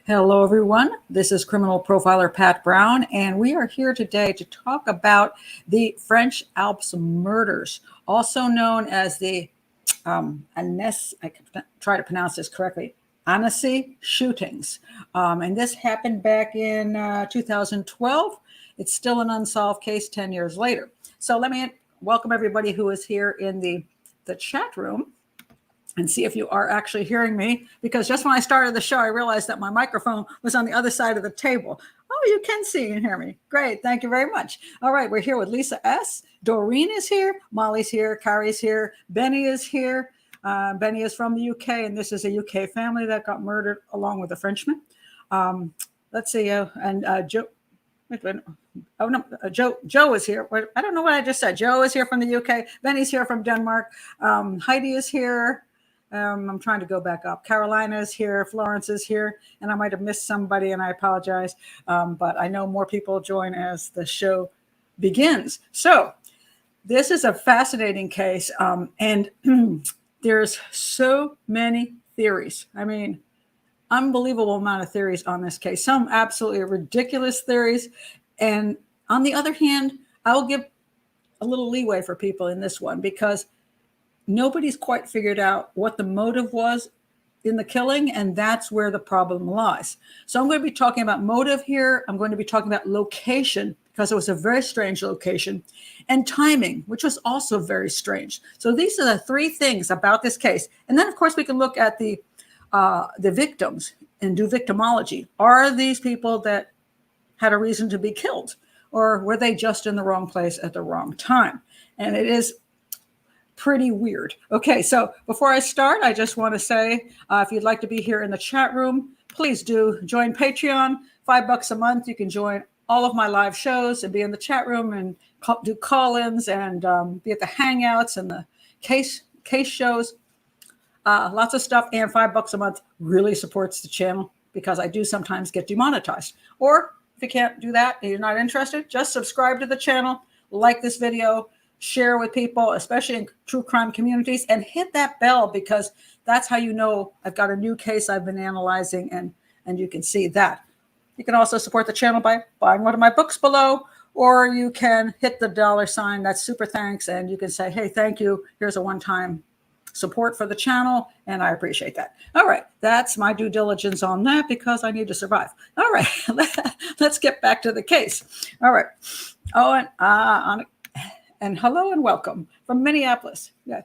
Hello, everyone. This is criminal profiler Pat Brown, and we are here today to talk about the French Alps murders, also known as the Annecy, I can try to pronounce this correctly, Annecy shootings. And this happened back in 2012. It's still an unsolved case 10 years later. So let me welcome everybody who is here in the chat room and see if you are actually hearing me, because just when I started the show, I realized that my microphone was on the other side of the table. Oh, you can see and hear me. Great. Thank you very much. All right. We're here with Lisa S. Doreen is here. Molly's here. Carrie's here. Benny is here. Benny is from the UK, and this is a UK family that got murdered along with a Frenchman. Let's see. Joe. Oh no, Joe is here. I don't know what I just said. Joe is here from the UK. Benny's here from Denmark. Heidi is here. I'm trying to go back up. Carolina is here. Florence is here. And I might have missed somebody, and I apologize. But I know more people join as the show begins. So this is a fascinating case. And there's so many theories. I mean, unbelievable amount of theories on this case. Some absolutely ridiculous theories. And on the other hand, I will give a little leeway for people in this one, because nobody's quite figured out what the motive was in the killing, and that's where the problem lies. So I'm going to be talking about motive here. I'm going to be talking about location, because it was a very strange location, and timing, which was also very strange. So these are the three things about this case. And then, of course, we can look at the victims and do victimology. Are these people that had a reason to be killed, or were they just in the wrong place at the wrong time? And it is pretty weird. Okay, so before I start, I just want to say, if you'd like to be here in the chat room, please do join Patreon. $5 a month. You can join all of my live shows and be in the chat room and do call-ins and be at the hangouts and the case shows. Lots of stuff, and $5 a month really supports the channel, because I do sometimes get demonetized. Or if you can't do that and you're not interested, just subscribe to the channel, like this video, share with people, especially in true crime communities, and hit that bell, because that's how you know I've got a new case I've been analyzing, and you can see that. You can also support the channel by buying one of my books below, or you can hit the $sign. That's super thanks, and you can say, hey, thank you. Here's a one-time support for the channel, and I appreciate that. All right, that's my due diligence on that, because I need to survive. All right, let's get back to the case. All right. Oh, and hello and welcome from Minneapolis. Yeah,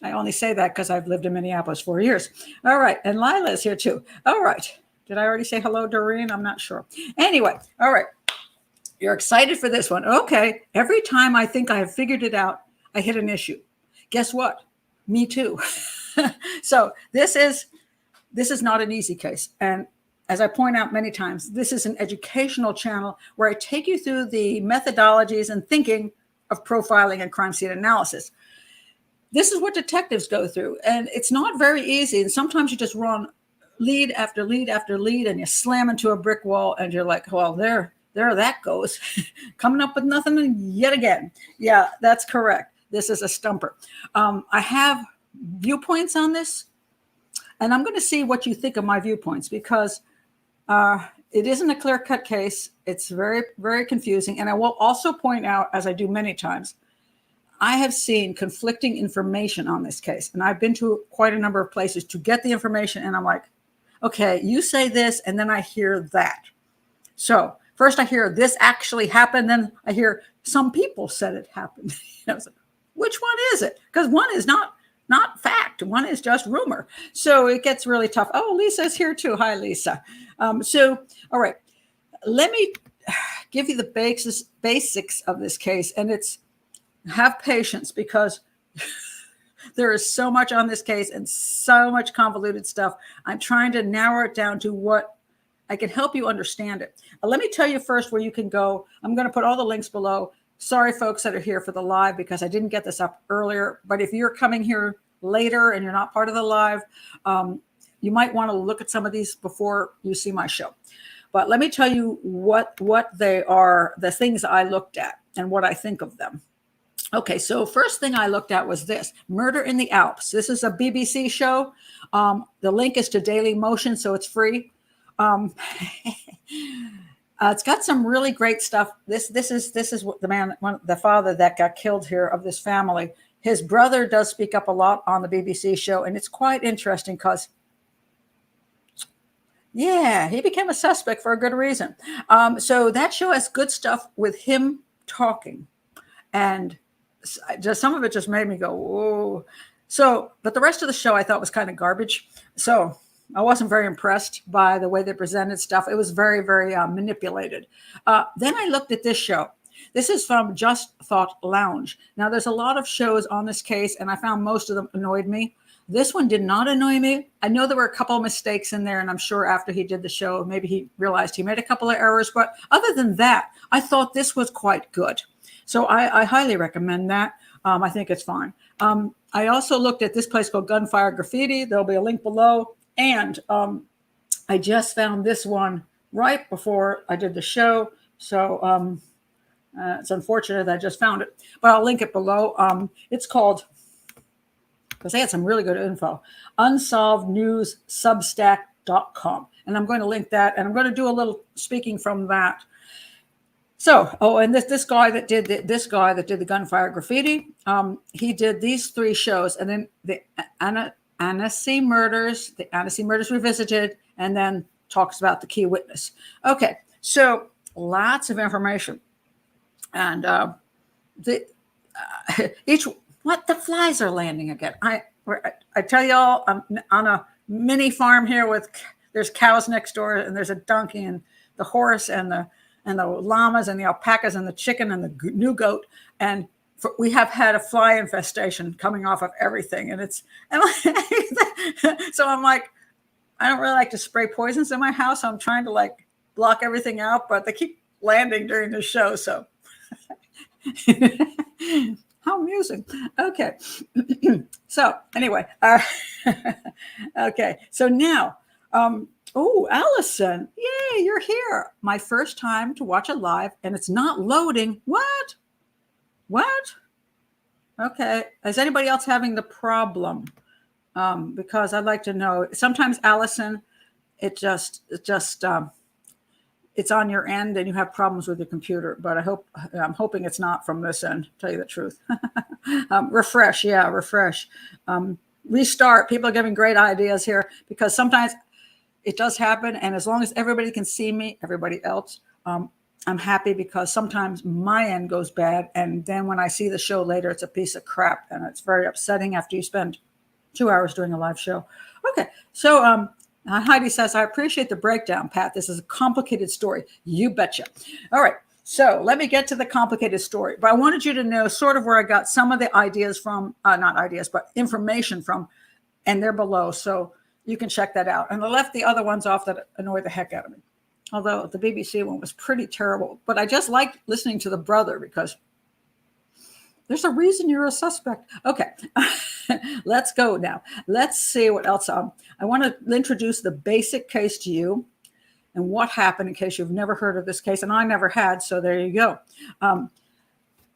I only say that because I've lived in Minneapolis 4 years. All right, and Lila is here too. All right, did I already say hello, Doreen? I'm not sure. Anyway, all right, you're excited for this one. Okay, every time I think I have figured it out, I hit an issue. Guess what? Me too. So this is not an easy case. And as I point out many times, this is an educational channel where I take you through the methodologies and thinking of profiling and crime scene analysis. This is what detectives go through, and it's not very easy. And sometimes you just run lead after lead after lead, and you slam into a brick wall, and you're like, well, there that goes. Coming up with nothing yet again. Yeah, that's correct. This is a stumper. I have viewpoints on this, and I'm going to see what you think of my viewpoints, because it isn't a clear-cut case. It's very, very confusing. And I will also point out, as I do many times, I have seen conflicting information on this case. And I've been to quite a number of places to get the information. And I'm like, okay, you say this, and then I hear that. So first I hear this actually happened. Then I hear some people said it happened. I was like, which one is it? Because one is not fact. One is just rumor. So it gets really tough. Oh, Lisa's here too. Hi, Lisa. All right, let me give you the basics of this case, and it's have patience, because there is so much on this case and so much convoluted stuff. I'm trying to narrow it down to what I can help you understand it. Let me tell you first where you can go. I'm going to put all the links below. Sorry, folks that are here for the live, because I didn't get this up earlier. But if you're coming here later and you're not part of the live, you might want to look at some of these before you see my show. But let me tell you what they are, the things I looked at and what I think of them. Okay, so first thing I looked at was this, Murder in the Alps. This is a BBC show. The link is to Daily Motion, so it's free. Um, it's got some really great stuff. This is what the father that got killed here of this family. His brother does speak up a lot on the BBC show, and it's quite interesting because, yeah, he became a suspect for a good reason. So that show has good stuff with him talking, and just some of it just made me go, whoa. So, but the rest of the show I thought was kind of garbage. So I wasn't very impressed by the way they presented stuff. It was very, very manipulated. Then I looked at this show. This is from Just Thought Lounge. Now, there's a lot of shows on this case, and I found most of them annoyed me. This one did not annoy me. I know there were a couple of mistakes in there, and I'm sure after he did the show, maybe he realized he made a couple of errors. But other than that, I thought this was quite good. So I highly recommend that. I think it's fine. I also looked at this place called Gunfire Graffiti. There'll be a link below. And I just found this one right before I did the show. So it's unfortunate that I just found it, but I'll link it below. It's called, because they had some really good info, unsolvednewssubstack.com. And I'm going to link that, and I'm going to do a little speaking from that. So, and this guy that did the Gunfire Graffiti, he did these 3 shows, and then the Annecy Murders Revisited, and then talks about the key witness. Okay, so lots of information, and the flies are landing again. I tell y'all, I'm on a mini farm here there's cows next door, and there's a donkey and the horse and the llamas and the alpacas and the chicken and the new goat, and we have had a fly infestation coming off of everything, and so I'm like, I don't really like to spray poisons in my house. So I'm trying to like block everything out, but they keep landing during the show. So how amusing. Okay. So anyway, okay. So now, oh, Allison, yay, you're here. My first time to watch it live, and it's not loading. What? Okay. Is anybody else having the problem? Because I'd like to know. Sometimes, Allison, it's on your end and you have problems with your computer, but I'm hoping it's not from this end, to tell you the truth. Refresh. Restart. People are giving great ideas here, because sometimes it does happen. And as long as everybody can see me, everybody else, I'm happy, because sometimes my end goes bad. And then when I see the show later, it's a piece of crap. And it's very upsetting after you spend 2 hours doing a live show. Okay. So Heidi says, I appreciate the breakdown, Pat. This is a complicated story. You betcha. All right. So let me get to the complicated story. But I wanted you to know sort of where I got some of the ideas from, not ideas, but information from, and they're below. So you can check that out. And I left the other ones off that annoyed the heck out of me. Although the BBC one was pretty terrible. But I just liked listening to the brother, because there's a reason you're a suspect. Okay, let's go now. Let's see what else. I want to introduce the basic case to you and what happened, in case you've never heard of this case. And I never had, so there you go.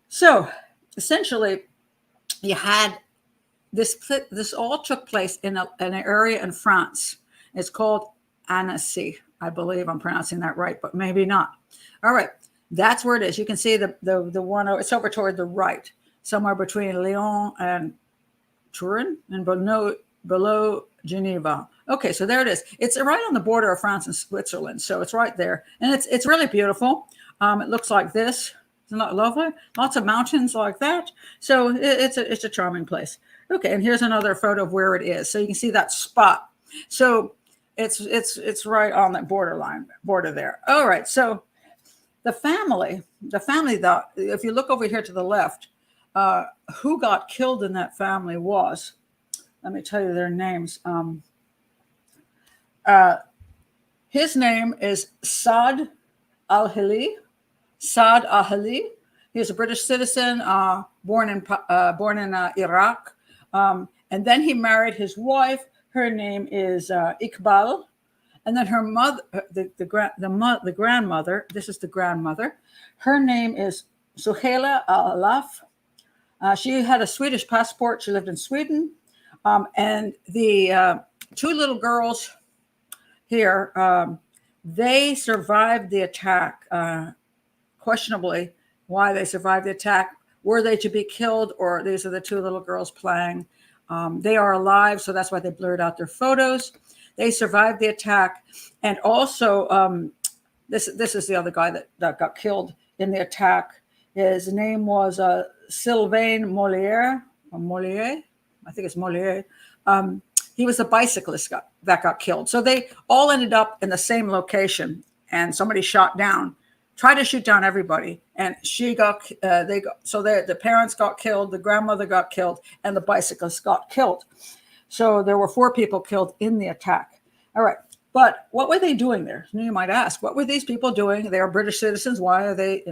So essentially, you had this all took place in an area in France. It's called Annecy. I believe I'm pronouncing that right, but maybe not. All right, that's where it is. You can see the one. It's over toward the right, somewhere between Lyon and Turin, and below Geneva. Okay, so there it is. It's right on the border of France and Switzerland, so it's right there, and it's really beautiful. It looks like this. Isn't that lovely? Lots of mountains like that. So it's a charming place. Okay, and here's another photo of where it is. So you can see that spot. So it's right on that border there. All right. So the family, if you look over here to the left, who got killed in that family was, let me tell you their names. His name is Saad Al-Hilli. Saad Al-Hilli. He was a British citizen, born in Iraq, and then he married his wife. Her name is Iqbal, and then her mother, the grandmother. This is the grandmother. Her name is Suhaila Alaf. She had a Swedish passport. She lived in Sweden, and the 2 little girls here. They survived the attack, questionably why they survived the attack. Were they to be killed, or these are the two little girls playing? They are alive, so that's why they blurred out their photos. They survived the attack. And also, this is the other guy that got killed in the attack. His name was Sylvain Mollier, or Mollier, I think it's Mollier. He was a bicyclist that got killed. So they all ended up in the same location, and somebody tried to shoot down everybody, and the parents got killed, the grandmother got killed, and the bicyclist got killed. So there were 4 people killed in the attack. All right. But what were they doing there? You might ask, what were these people doing? They are British citizens. Why are they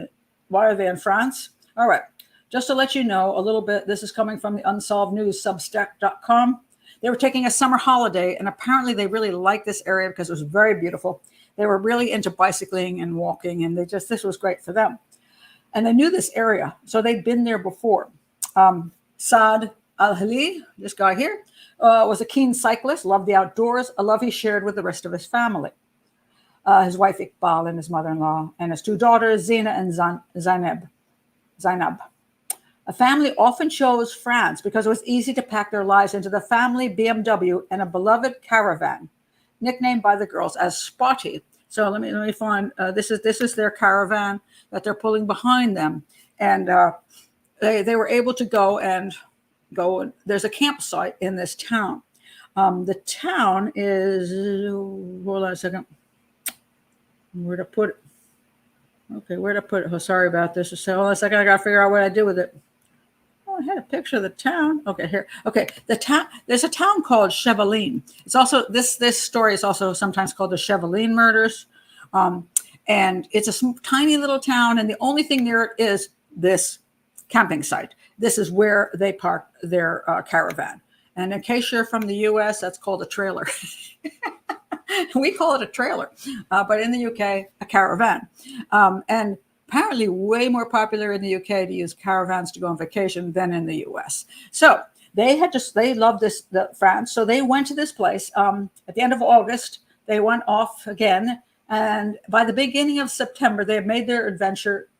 in France? All right. Just to let you know a little bit, this is coming from the Unsolved News, substack.com. They were taking a summer holiday, and apparently they really liked this area because it was very beautiful. They were really into bicycling and walking, and this was great for them. And they knew this area, so they'd been there before. Saad Al-Hilli, this guy here, was a keen cyclist, loved the outdoors, a love he shared with the rest of his family. His wife Iqbal and his mother-in-law, and his 2 daughters, Zina and Zainab. A family often chose France because it was easy to pack their lives into the family BMW and a beloved caravan, nicknamed by the girls as Spotty. So let me find, this is their caravan that they're pulling behind them. And they were able to go. There's a campsite in this town. The town is, hold on a second. Where to put it? Okay, where to put it? Oh, sorry about this. Hold on a second. I got to figure out what I do with it. Oh, I had a picture of the town. Okay, here. Okay, the town. There's a town called Chevaline. It's also this story is also sometimes called the Chevaline murders, and it's a tiny little town. And the only thing near it is this camping site. This is where they park their caravan. And in case you're from the U.S., that's called a trailer. We call it a trailer, but in the UK, a caravan. And apparently way more popular in the UK to use caravans to go on vacation than in the US. So they loved France. So they went to this place at the end of August. They went off again. And by the beginning of September, they had made their adventure.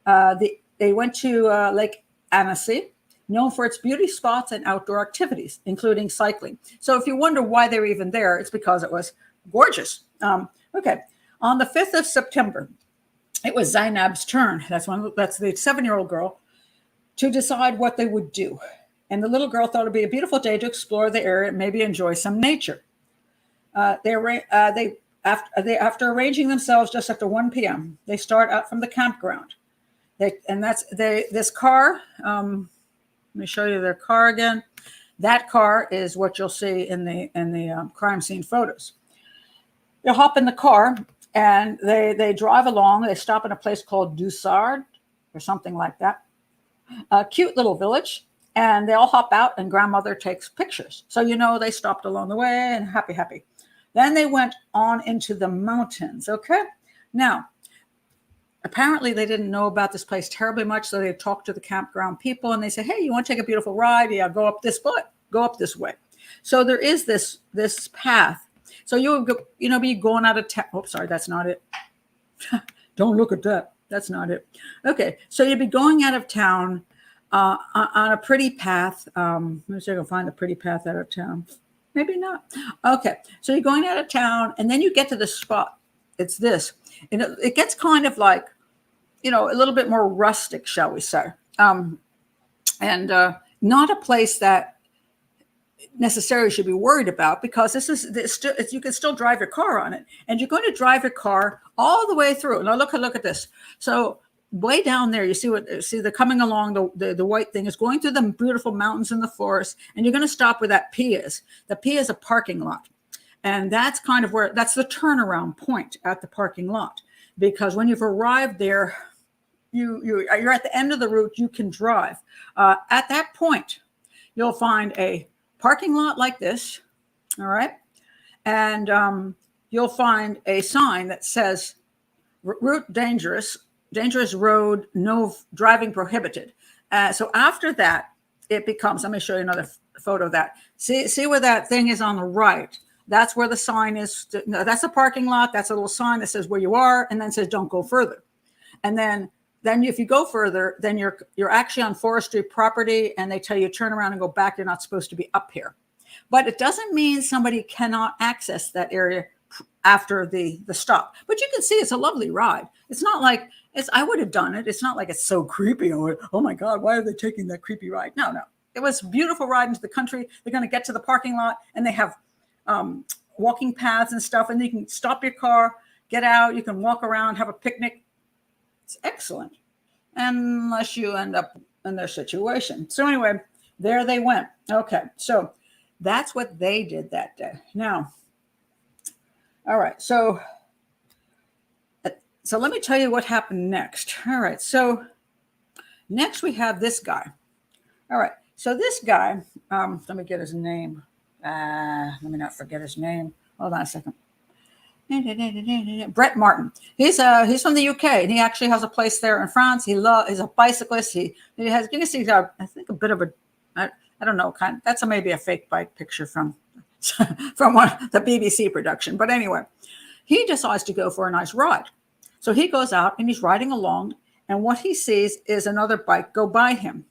They went to Lake Annecy, known for its beauty spots and outdoor activities, including cycling. So if you wonder why they were even there, it's because it was gorgeous. Okay. On the 5th of September, it was Zainab's turn. That's the 7-year-old girl, to decide what they would do. And the little girl thought it'd be a beautiful day to explore the area and maybe enjoy some nature. After arranging themselves just after 1 p.m., they start out from the campground. This car, let me show you their car again. That car is what you'll see in the crime scene photos. They hop in the car and they drive along. They stop in a place called Dussard or something like that. A cute little village. And they all hop out and grandmother takes pictures. So, they stopped along the way and happy. Then they went on into the mountains. Okay. Now, apparently they didn't know about this place terribly much. So they talked to the campground people and they say, hey, you want to take a beautiful ride? Yeah, go up this way. So there is this path. So you'll be going out of town. Oh, sorry, that's not it. Don't look at that. That's not it. Okay, so you'd be going out of town on a pretty path. Let me see if I can find a pretty path out of town. Maybe not. Okay, so you're going out of town, and then you get to the spot. It's this, and it gets kind of like, a little bit more rustic, shall we say, and not a place that necessarily should be worried about, because you can still drive your car on it, and you're going to drive your car all the way through. Now look at this. So way down there, you see they're coming along. The white thing is going through the beautiful mountains and the forest, and you're going to stop where that P is. The P is a parking lot, and that's kind of that's the turnaround point at the parking lot, because when you've arrived there, you're at the end of the route. You can drive. At that point, you'll find a parking lot like this, all right? And you'll find a sign that says, route dangerous road, no driving prohibited. So after that, it becomes, let me show you another photo of that. See where that thing is on the right? that's where the sign is. No, that's the parking lot. That's a little sign that says where you are, and then says don't go further. And then if you go further, then you're actually on forestry property, and they tell you turn around and go back. You're not supposed to be up here. But it doesn't mean somebody cannot access that area after the stop. But you can see it's a lovely ride. It's not like I would have done it. It's not like it's so creepy. Or, oh my God, why are they taking that creepy ride? No. It was a beautiful ride into the country. They're going to get to the parking lot, and they have walking paths and stuff, and you can stop your car, get out, you can walk around, have a picnic. It's excellent, unless you end up in their situation. So anyway, there they went. Okay, so that's what they did that day. Now, all right, so let me tell you what happened next. All right, so next we have this guy. All right, so this guy, let me get his name. Let me not forget his name. Hold on a second. Brett Martin. He's from the UK, and he actually has a place there in France. He's a bicyclist. He has, you can see, I think, a bit of a, I don't know, that's maybe a fake bike picture from the BBC production. But anyway, he decides to go for a nice ride. So he goes out and he's riding along, and what he sees is another bike go by him.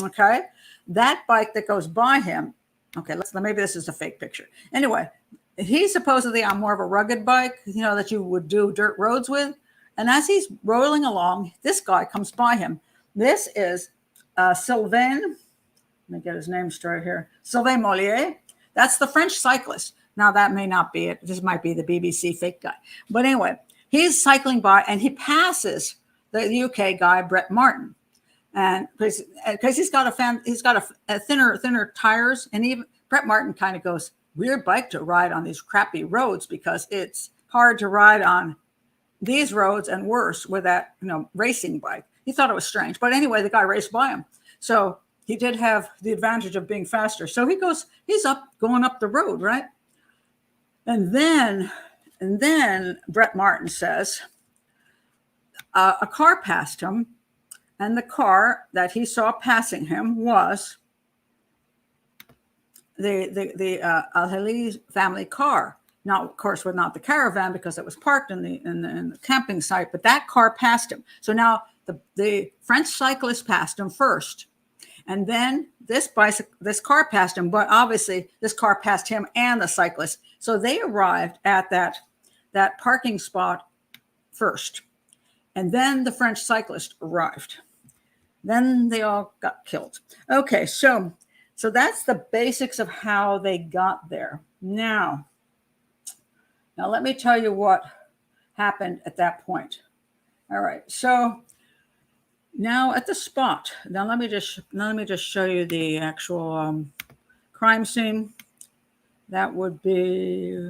Okay, that bike that goes by him. Okay, maybe this is a fake picture. Anyway, he's supposedly on more of a rugged bike, that you would do dirt roads with. And as he's rolling along, this guy comes by him. This is Sylvain. Let me get his name straight here. Sylvain Mollier. That's the French cyclist. Now, that may not be it. This might be the BBC fake guy. But anyway, he's cycling by, and he passes the UK guy, Brett Martin. And because he's got a thinner tires, and even Brett Martin kind of goes, weird bike to ride on these crappy roads, because it's hard to ride on these roads and worse with that racing bike. He thought it was strange, but anyway, the guy raced by him, so he did have the advantage of being faster. So he's going up the road, right? And then Brett Martin says a car passed him. And the car that he saw passing him was the Al-Hilli family car. Now, of course, not the caravan, because it was parked in the camping site, but that car passed him. So now the French cyclist passed him first, and then this car passed him. But obviously, this car passed him and the cyclist. So they arrived at that parking spot first, and then the French cyclist arrived. Then they all got killed. Okay, so that's the basics of how they got there. Now let me tell you what happened at that point. All right, so now at the spot. Now let me just show you the actual crime scene. That would be,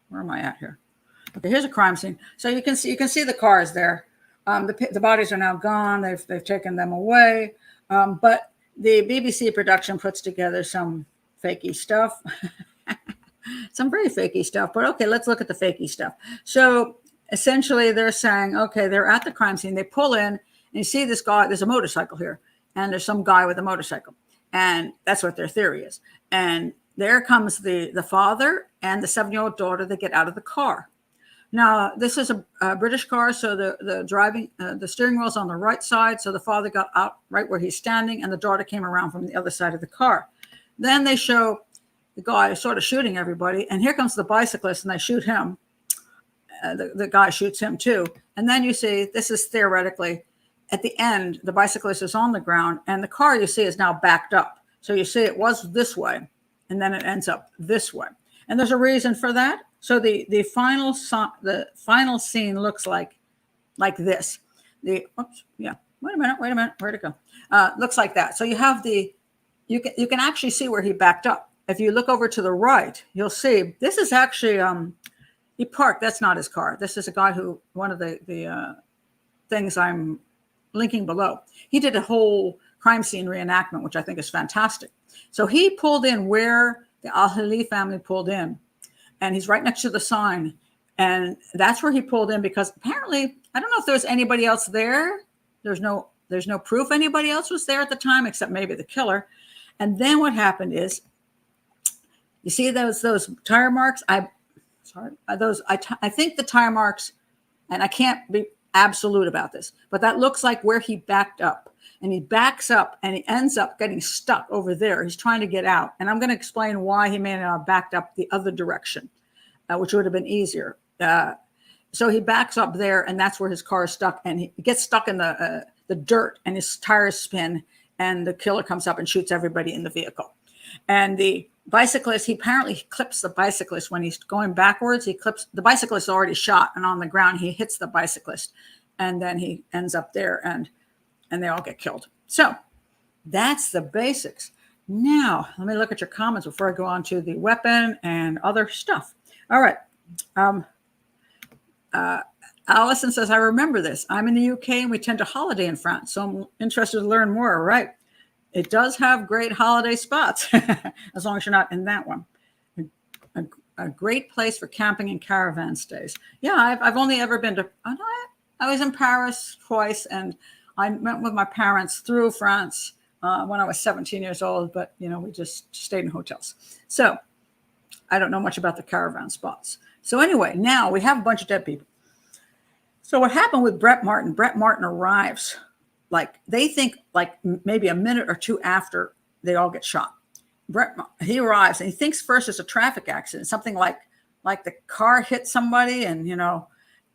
where am I at here? Okay, here's a crime scene. So you can see the cars there. The bodies are now gone. They've taken them away. But the BBC production puts together some fakey stuff, some very fakey stuff. But okay, let's look at the fakey stuff. So essentially, they're saying, okay, they're at the crime scene. They pull in, and you see this guy. There's a motorcycle here, and there's some guy with a motorcycle, and that's what their theory is. And there comes the father and the 7-year-old daughter. They get out of the car. Now, this is a British car, so the steering wheel's on the right side. So the father got out right where he's standing, and the daughter came around from the other side of the car. Then they show the guy sort of shooting everybody, and here comes the bicyclist, and they shoot him. The guy shoots him too. And then you see, this is theoretically, at the end, the bicyclist is on the ground, and the car you see is now backed up. So you see it was this way, and then it ends up this way. And there's a reason for that. So the final scene looks like this. Wait a minute, where'd it go? Looks like that. So you have you can actually see where he backed up. If you look over to the right, you'll see this is actually he parked. That's not his car. This is a guy who, one of the things I'm linking below. He did a whole crime scene reenactment, which I think is fantastic. So he pulled in where the Al-Hilli family pulled in. And he's right next to the sign. And that's where he pulled in, because apparently, I don't know if there was anybody else there. There's no proof anybody else was there at the time, except maybe the killer. And then what happened is You see those tire marks? I think the tire marks, and I can't be absolute about this, but that looks like where he backed up. And he backs up and he ends up getting stuck over there. He's trying to get out. And I'm going to explain why he may not have backed up the other direction, which would have been easier. So he backs up there, and that's where his car is stuck. And he gets stuck in the dirt, and his tires spin, and the killer comes up and shoots everybody in the vehicle. And the bicyclist, he apparently clips the bicyclist when he's going backwards. The bicyclist already shot, and on the ground, he hits the bicyclist. And then he ends up there, and they all get killed. So that's the basics. Now, let me look at your comments before I go on to the weapon and other stuff. All right. Allison says, I remember this. I'm in the UK and we tend to holiday in France, so I'm interested to learn more. Right. It does have great holiday spots, as long as you're not in that one. A great place for camping and caravan stays. Yeah, I've only ever been to, I was in Paris twice, and I went with my parents through France when I was 17 years old, but, we just stayed in hotels. So I don't know much about the caravan spots. So anyway, now we have a bunch of dead people. So what happened with Brett Martin arrives, they think maybe a minute or two after they all get shot. He arrives and he thinks first it's a traffic accident, something like the car hit somebody, and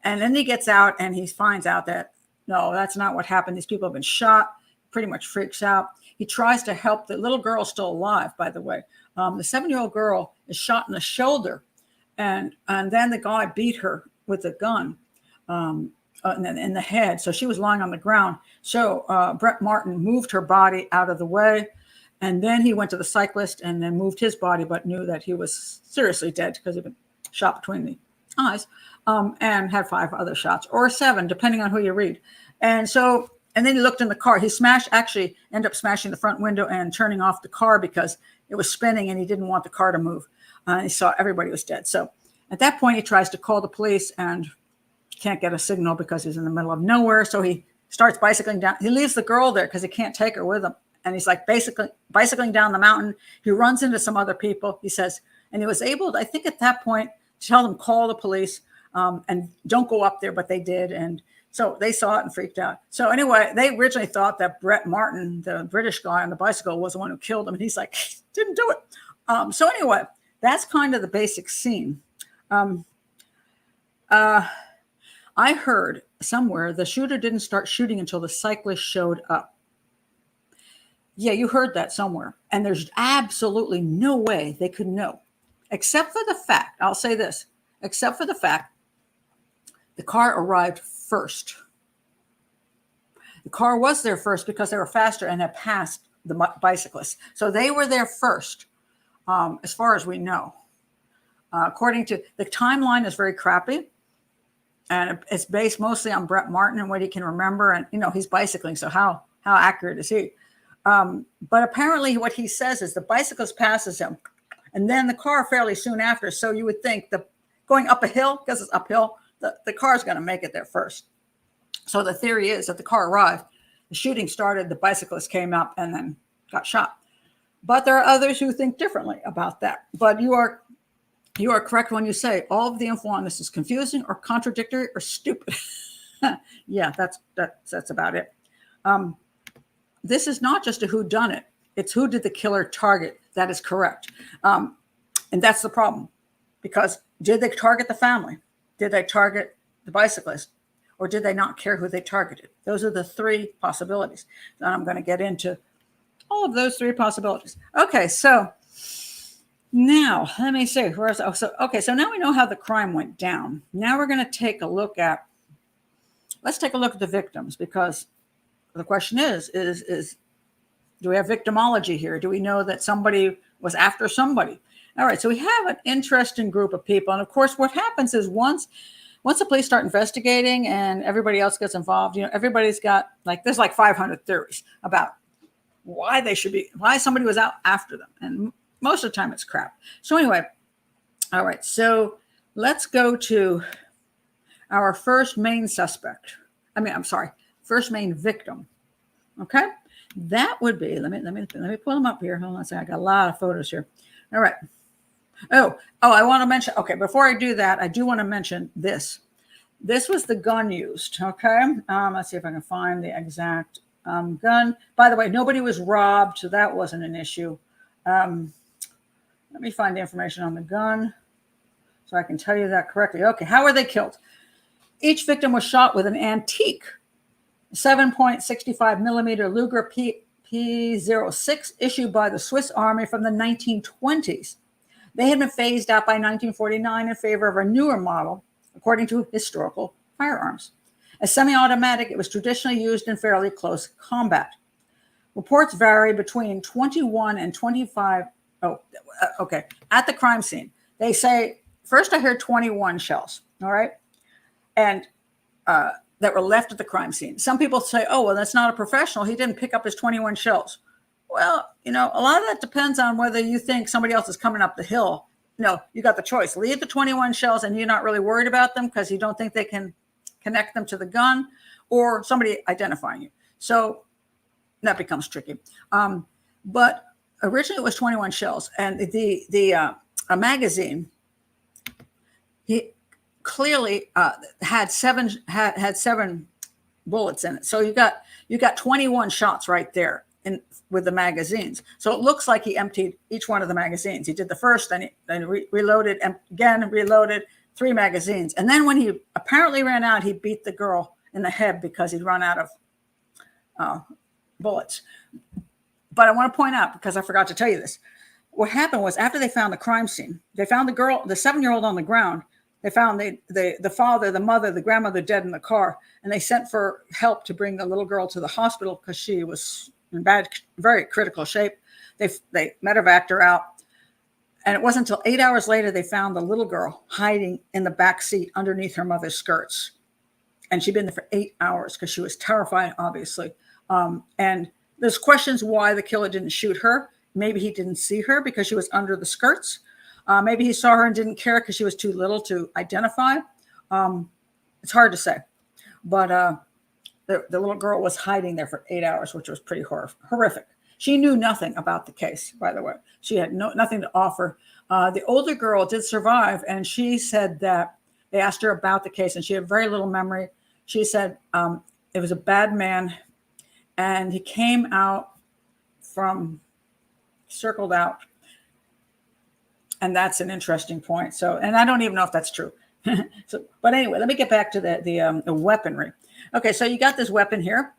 then he gets out and he finds out that no, that's not what happened. These people have been shot. Pretty much freaks out. He tries to help. The little girl's still alive, by the way. The 7-year-old girl is shot in the shoulder, and then the guy beat her with a gun in the head. So she was lying on the ground. So Brett Martin moved her body out of the way, and then he went to the cyclist and then moved his body, but knew that he was seriously dead because he'd been shot between the eyes, and had 5 other shots, or 7, depending on who you read. And then he looked in the car. He ended up smashing the front window and turning off the car because it was spinning and he didn't want the car to move. He saw everybody was dead. So at that point, he tries to call the police and can't get a signal because he's in the middle of nowhere. So he starts bicycling down. He leaves the girl there because he can't take her with him. And he's basically bicycling down the mountain. He runs into some other people, he says, and he was able to, I think at that point, to tell them, call the police and don't go up there, but they did. And so they saw it and freaked out. So anyway, they originally thought that Brett Martin, the British guy on the bicycle, was the one who killed him. And he's like, didn't do it. So anyway, that's kind of the basic scene. I heard somewhere the shooter didn't start shooting until the cyclist showed up. Yeah, you heard that somewhere. And there's absolutely no way they could know, except for the fact, I'll say this, except for the fact the car arrived first. The car was there first because they were faster and had passed the bicyclists. So they were there first, as far as we know. According to the timeline is very crappy. And it's based mostly on Brett Martin and what he can remember. And, he's bicycling. So how accurate is he? But apparently what he says is the bicyclist passes him and then the car fairly soon after. So you would think going up a hill, because it's uphill, the car's going to make it there first. So the theory is that the car arrived, the shooting started, the bicyclist came up and then got shot. But there are others who think differently about that. But you are correct when you say all of the info on this is confusing or contradictory or stupid. Yeah, that's about it. This is not just a whodunit. It's who did the killer target. That is correct. And that's the problem. Because did they target the family? Did they target the bicyclist? Or did they not care who they targeted? Those are the 3 possibilities. And I'm going to get into all of those 3 possibilities. Okay, so now let me see. So now we know how the crime went down. Now we're going to take a look at, let's take a look at the victims, because the question is do we have victimology here? Do we know that somebody was after somebody? All right, so we have an interesting group of people. And of course, what happens is once the police start investigating and everybody else gets involved, everybody's got there's 500 theories about why somebody was out after them. And most of the time it's crap. So anyway, all right, so let's go to our first main suspect. First main victim. Okay, that would be, let me pull them up here. Hold on a second. I got a lot of photos here. All right. I want to mention, okay, before I do that, I do want to mention this. This was the gun used, okay? Let's see if I can find the exact gun. By the way, nobody was robbed, so that wasn't an issue. Let me find the information on the gun so I can tell you that correctly. Okay, how were they killed? Each victim was shot with an antique 7.65 millimeter Luger P06 issued by the Swiss Army from the 1920s. They had been phased out by 1949 in favor of a newer model, according to historical firearms. As semi-automatic, it was traditionally used in fairly close combat. Reports vary between 21 and 25. Okay. At the crime scene, they say, first I heard 21 shells, all right? And that were left at the crime scene. Some people say, oh, well, that's not a professional. He didn't pick up his 21 shells. Well, a lot of that depends on whether you think somebody else is coming up the hill. No, you got the choice. Leave the 21 shells and you're not really worried about them because you don't think they can connect them to the gun, or somebody identifying you. So that becomes tricky. But originally it was 21 shells, and the magazine, he clearly had seven bullets in it. So you got 21 shots right there with the magazines. So it looks like he emptied each one of the magazines. He did the first, then he reloaded, and again reloaded 3 magazines. And then when he apparently ran out, he beat the girl in the head because he'd run out of bullets. But I want to point out, because I forgot to tell you this, what happened was after they found the crime scene, they found the girl, the 7-year-old on the ground. They found the father, the mother, the grandmother dead in the car, and they sent for help to bring the little girl to the hospital because she was in very critical shape. They medevaced her out, and it wasn't until 8 hours later they found the little girl hiding in the back seat underneath her mother's skirts, and she'd been there for 8 hours because she was terrified, obviously. And there's questions why the killer didn't shoot her. Maybe he didn't see her because she was under the skirts. Maybe he saw her and didn't care because she was too little to identify. It's hard to say. But the little girl was hiding there for 8 hours, which was pretty horrific. She knew nothing about the case, by the way. She had nothing to offer. The older girl did survive, and she said that they asked her about the case, and she had very little memory. She said it was a bad man, and he came out circled out. And that's an interesting point. So, and I don't even know if that's true. But anyway, let me get back to the weaponry. Okay, so you got this weapon here,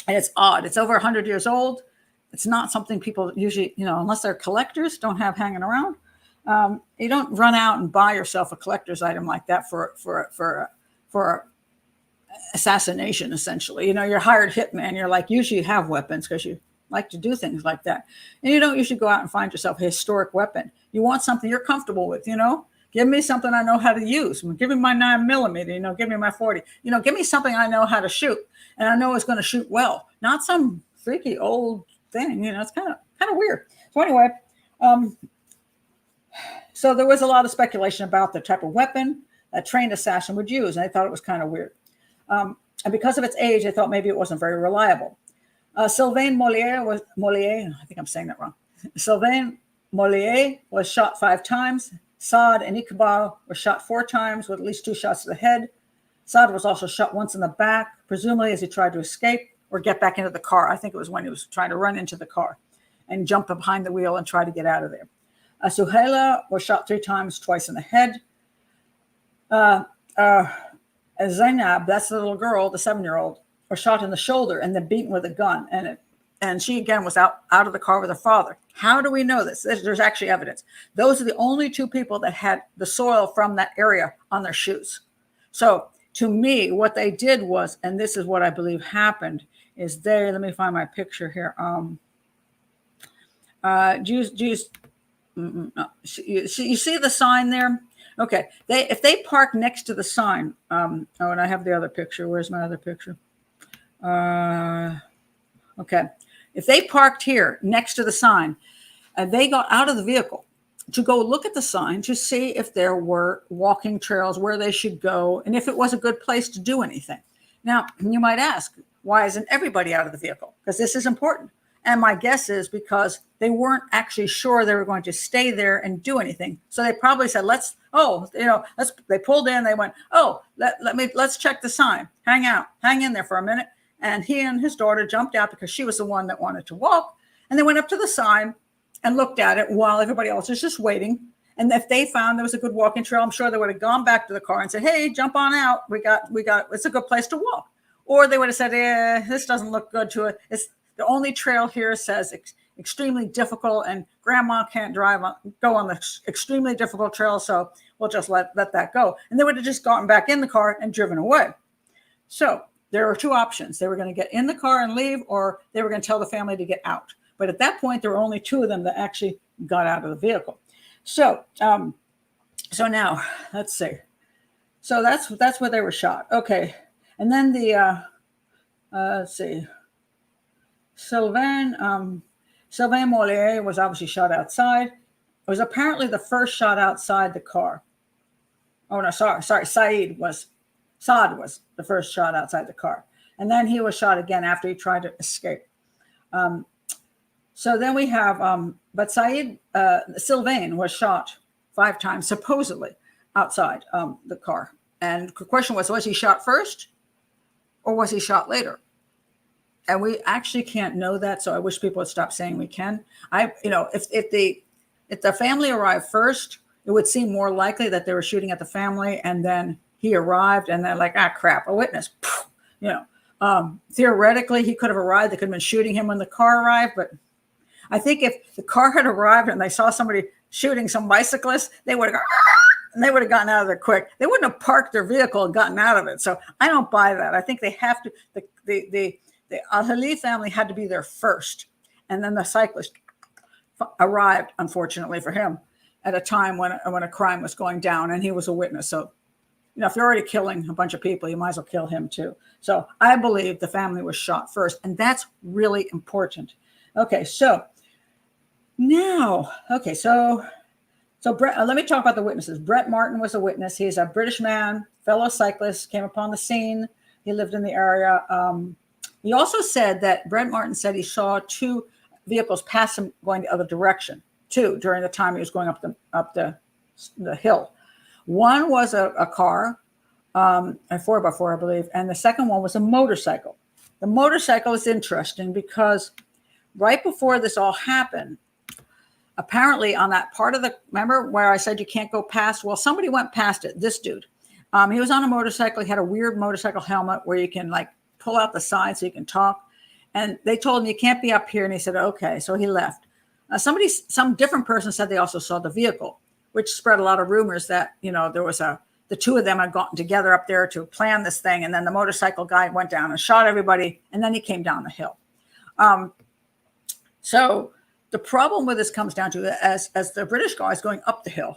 and it's odd. It's over 100 years old. It's not something people usually, unless they're collectors, don't have hanging around. You don't run out and buy yourself a collector's item like that for assassination, essentially. You're a hired hitman. You're like, usually you have weapons because you like to do things like that. And you don't usually go out and find yourself a historic weapon. You want something you're comfortable with, Give me something I know how to use. Give me my 9mm, give me my 40. Give me something I know how to shoot, and I know it's going to shoot well. Not some freaky old thing. It's kind of weird. So anyway, so there was a lot of speculation about the type of weapon a trained assassin would use, and I thought it was kind of weird. And because of its age, I thought maybe it wasn't very reliable. Sylvain Mollier, I think I'm saying that wrong. Sylvain Mollier was shot 5 times. Saad and Iqbal were shot 4 times with at least 2 shots to the head. Saad was also shot once in the back, presumably as he tried to escape or get back into the car. I think it was when he was trying to run into the car and jump behind the wheel and try to get out of there. Suhaila was shot 3 times, twice in the head. Zainab, that's the little girl, the 7-year-old, was shot in the shoulder and then beaten with a gun. And she, again, was out of the car with her father. How do we know this? There's actually evidence. Those are the only 2 people that had the soil from that area on their shoes. So to me, what they did was, and this is what I believe happened, is let me find my picture here. You see the sign there? Okay. If they park next to the sign, and I have the other picture. Where's my other picture? Okay. If they parked here next to the sign, they got out of the vehicle to go look at the sign to see if there were walking trails, where they should go, and if it was a good place to do anything. Now, you might ask, why isn't everybody out of the vehicle? Because this is important. And my guess is because they weren't actually sure they were going to stay there and do anything. So they probably said, they pulled in, they went, let's check the sign, hang in there for a minute. And he and his daughter jumped out because she was the one that wanted to walk. And they went up to the sign and looked at it while everybody else was just waiting. And if they found there was a good walking trail, I'm sure they would have gone back to the car and said, hey, jump on out. It's a good place to walk. Or they would have said, this doesn't look good to it. It's the only trail here says extremely difficult, and grandma can't go on the extremely difficult trail. So we'll just let that go. And they would have just gotten back in the car and driven away. So there were two options. They were going to get in the car and leave, or they were going to tell the family to get out. But at that point, there were only two of them that actually got out of the vehicle. So now let's see. So that's where they were shot. Okay. And then let's see. Sylvain Mollier was obviously shot outside. It was apparently the first shot outside the car. Oh no, sorry. Saad was the first shot outside the car. And then he was shot again after he tried to escape. So then we have, but Sylvain was shot 5 times, supposedly, outside the car. And the question was he shot first or was he shot later? And we actually can't know that, so I wish people would stop saying we can. If the family arrived first, it would seem more likely that they were shooting at the family, and then he arrived, and they're like, crap, a witness. Theoretically, he could have arrived. They could have been shooting him when the car arrived, but I think if the car had arrived and they saw somebody shooting some bicyclist, they would have and they would have gotten out of there quick. They wouldn't have parked their vehicle and gotten out of it. So I don't buy that. I think they have to. The Al-Hilli family had to be there first, and then the cyclist arrived, unfortunately for him, at a time when a crime was going down, and he was a witness. So, if you're already killing a bunch of people, you might as well kill him too. So I believe the family was shot first, and that's really important. Okay, so now, let me talk about the witnesses. Brett Martin was a witness. He's a British man, fellow cyclist, came upon the scene. He lived in the area. He also said that Brett Martin said he saw 2 vehicles pass him going the other direction, 2 during the time he was going up the hill. One was a car, a 4x4, I believe, and the second one was a motorcycle. The motorcycle is interesting because right before this all happened, apparently on that part of remember where I said you can't go past? Well, somebody went past it, this dude. He was on a motorcycle. He had a weird motorcycle helmet where you can pull out the side so you can talk. And they told him you can't be up here. And he said, okay. So he left. Some different person said they also saw the vehicle, which spread a lot of rumors that, there was the 2 of them had gotten together up there to plan this thing. And then the motorcycle guy went down and shot everybody. And then he came down the hill. So the problem with this comes down to as the British guy is going up the hill,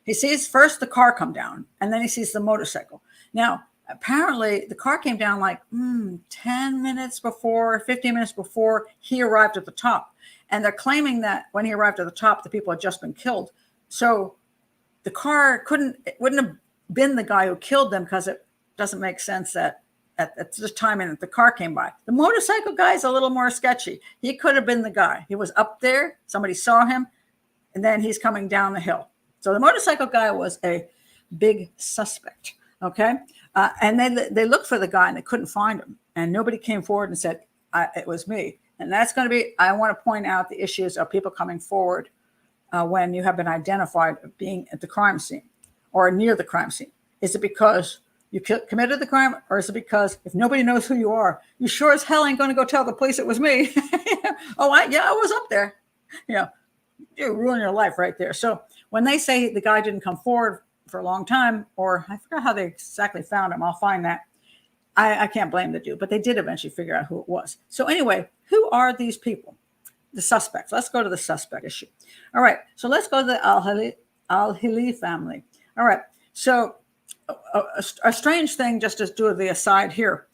he sees first the car come down, and then he sees the motorcycle. Now, apparently the car came down 10 minutes before, 15 minutes before he arrived at the top. And they're claiming that when he arrived at the top, the people had just been killed. So the car wouldn't have been the guy who killed them, because it doesn't make sense that at this time and the car came by. The motorcycle guy is a little more sketchy. He could have been the guy. He was up there, somebody saw him, and then he's coming down the hill. So the motorcycle guy was a big suspect, okay? And they looked for the guy and they couldn't find him. And nobody came forward and said, it was me. And that's going to be, I want to point out the issues of people coming forward when you have been identified being at the crime scene or near the crime scene. Is it because you committed the crime, or is it because if nobody knows who you are, you sure as hell ain't going to go tell the police it was me? I was up there. You ruin your life right there. So when they say the guy didn't come forward for a long time, or I forgot how they exactly found him, I'll find that. I can't blame the dude, but they did eventually figure out who it was. So anyway, who are these people? The suspects. Let's go to the suspect issue. All right. So let's go to the Al-Hilli family. All right. So a strange thing, just to do the aside here.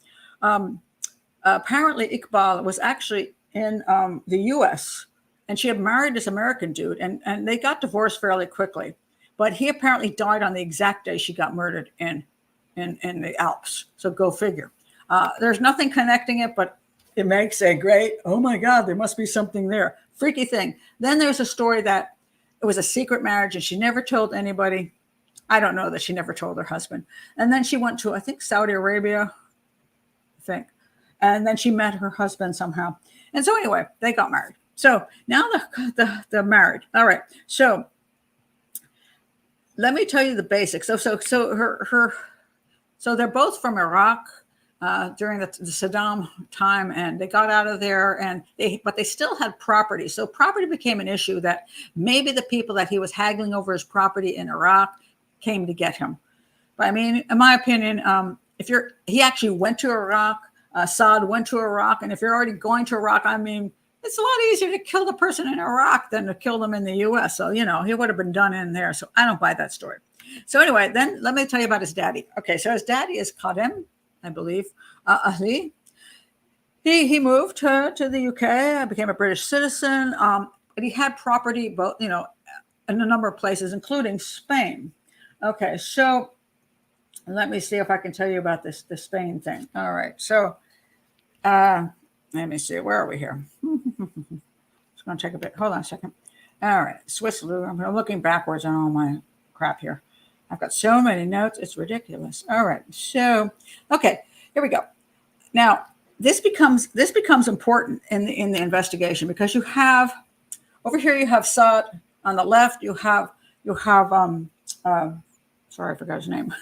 Apparently Iqbal was actually in the U.S., and she had married this American dude, and they got divorced fairly quickly. But he apparently died on the exact day she got murdered in the Alps. So go figure. There's nothing connecting it, but It makes a great, oh my God, there must be something there. Freaky thing. Then there's a story that it was a secret marriage and she never told anybody. I don't know that she never told her husband. And then she went to, I think, Saudi Arabia, I think. And then she met her husband somehow. And so anyway, they got married. So now they're married. All right. So let me tell you the basics. So they're both from Iraq during the Saddam time, and they got out of there, but they still had property. So property became an issue that maybe the people that he was haggling over his property in Iraq came to get him. But I mean, in my opinion, he actually went to Iraq. Saad went to Iraq, and if you're already going to Iraq, I mean, it's a lot easier to kill the person in Iraq than to kill them in the U.S. So, he would have been done in there. So I don't buy that story. So anyway, then let me tell you about his daddy. Okay, so his daddy is Saad, I believe, Ali. He moved to the UK, became a British citizen, but he had property both, in a number of places, including Spain. Okay, so let me see if I can tell you about the Spain thing. All right, so let me see, where are we here? It's going to take a bit. Hold on a second. All right, Swiss. I'm looking backwards on all my crap here. I've got so many notes, it's ridiculous. All right, so okay, here we go. Now this becomes important in the investigation because you have over here you have Saad on the left. You have sorry, I forgot his name.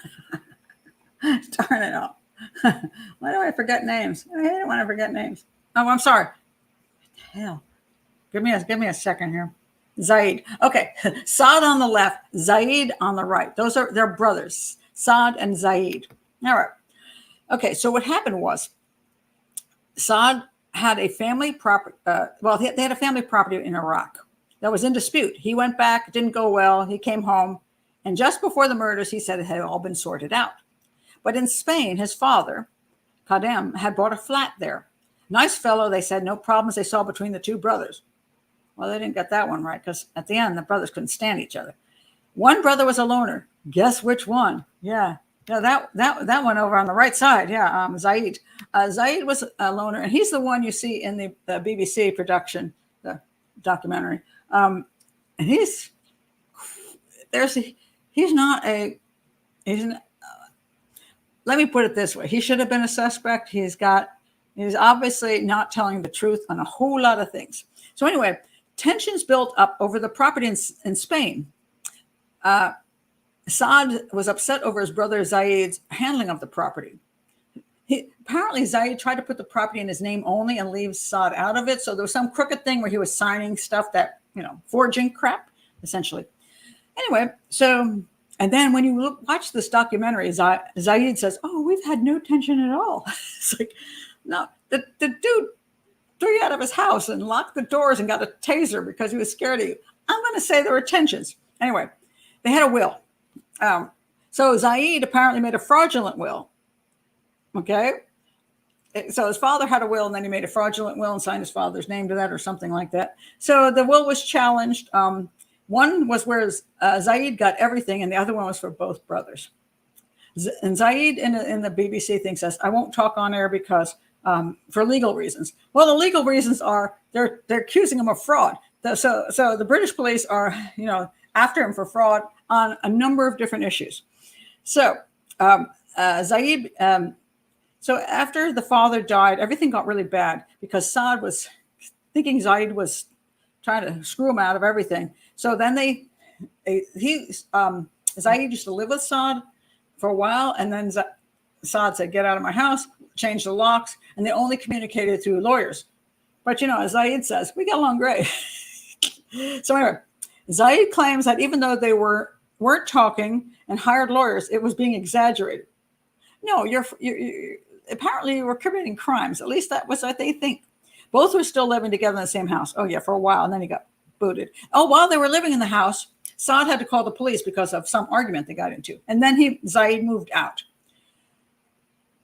Darn it all. Why do I forget names? I hate it when I forget names. Oh, I'm sorry. What the hell? Give me a second here. Zaid. Okay, Saad on the left, Zaid on the right. They're brothers, Saad and Zaid. All right. Okay, so what happened was Saad had a family property. They had a family property in Iraq that was in dispute. He went back, it didn't go well. He came home, and just before the murders, he said it had all been sorted out. But in Spain, his father, Kadem, had bought a flat there. Nice fellow, they said, no problems they saw between the two brothers. Well, they didn't get that one right because at the end, the brothers couldn't stand each other. One brother was a loner. Guess which one? Yeah, that one over on the right side. Yeah, Zaid. Zaid was a loner, and he's the one you see in the BBC production, the documentary. And he's not a. Let me put it this way: he should have been a suspect. He's obviously not telling the truth on a whole lot of things. So anyway. Tensions built up over the property in Spain. Saad was upset over his brother Zaid's handling of the property. Apparently, Zaid tried to put the property in his name only and leave Saad out of it. So there was some crooked thing where he was signing stuff that, forging crap, essentially. Anyway, so, and then when you watch this documentary, Zaid says, oh, we've had no tension at all. It's like, no, the dude threw you out of his house and locked the doors and got a taser because he was scared of you. I'm going to say there were tensions. Anyway, they had a will. So Zaid apparently made a fraudulent will. Okay. So his father had a will and then he made a fraudulent will and signed his father's name to that or something like that. So the will was challenged. One was where Zaid got everything and the other one was for both brothers. And Zaid in the BBC thing says, I won't talk on air because for legal reasons. Well, the legal reasons are they're accusing him of fraud. So the British police are, after him for fraud on a number of different issues. So Zaid, so after the father died, everything got really bad because Saad was thinking Zaid was trying to screw him out of everything. So then Zaid used to live with Saad for a while, and then Saad said, get out of my house, change the locks, and they only communicated through lawyers. But, as Zaid says, we get along great. So anyway, Zaid claims that even though they weren't talking and hired lawyers, it was being exaggerated. No, you're apparently you were committing crimes. At least that was what they think. Both were still living together in the same house. Oh, yeah, for a while, and then he got booted. Oh, while they were living in the house, Saad had to call the police because of some argument they got into. And then Zaid moved out.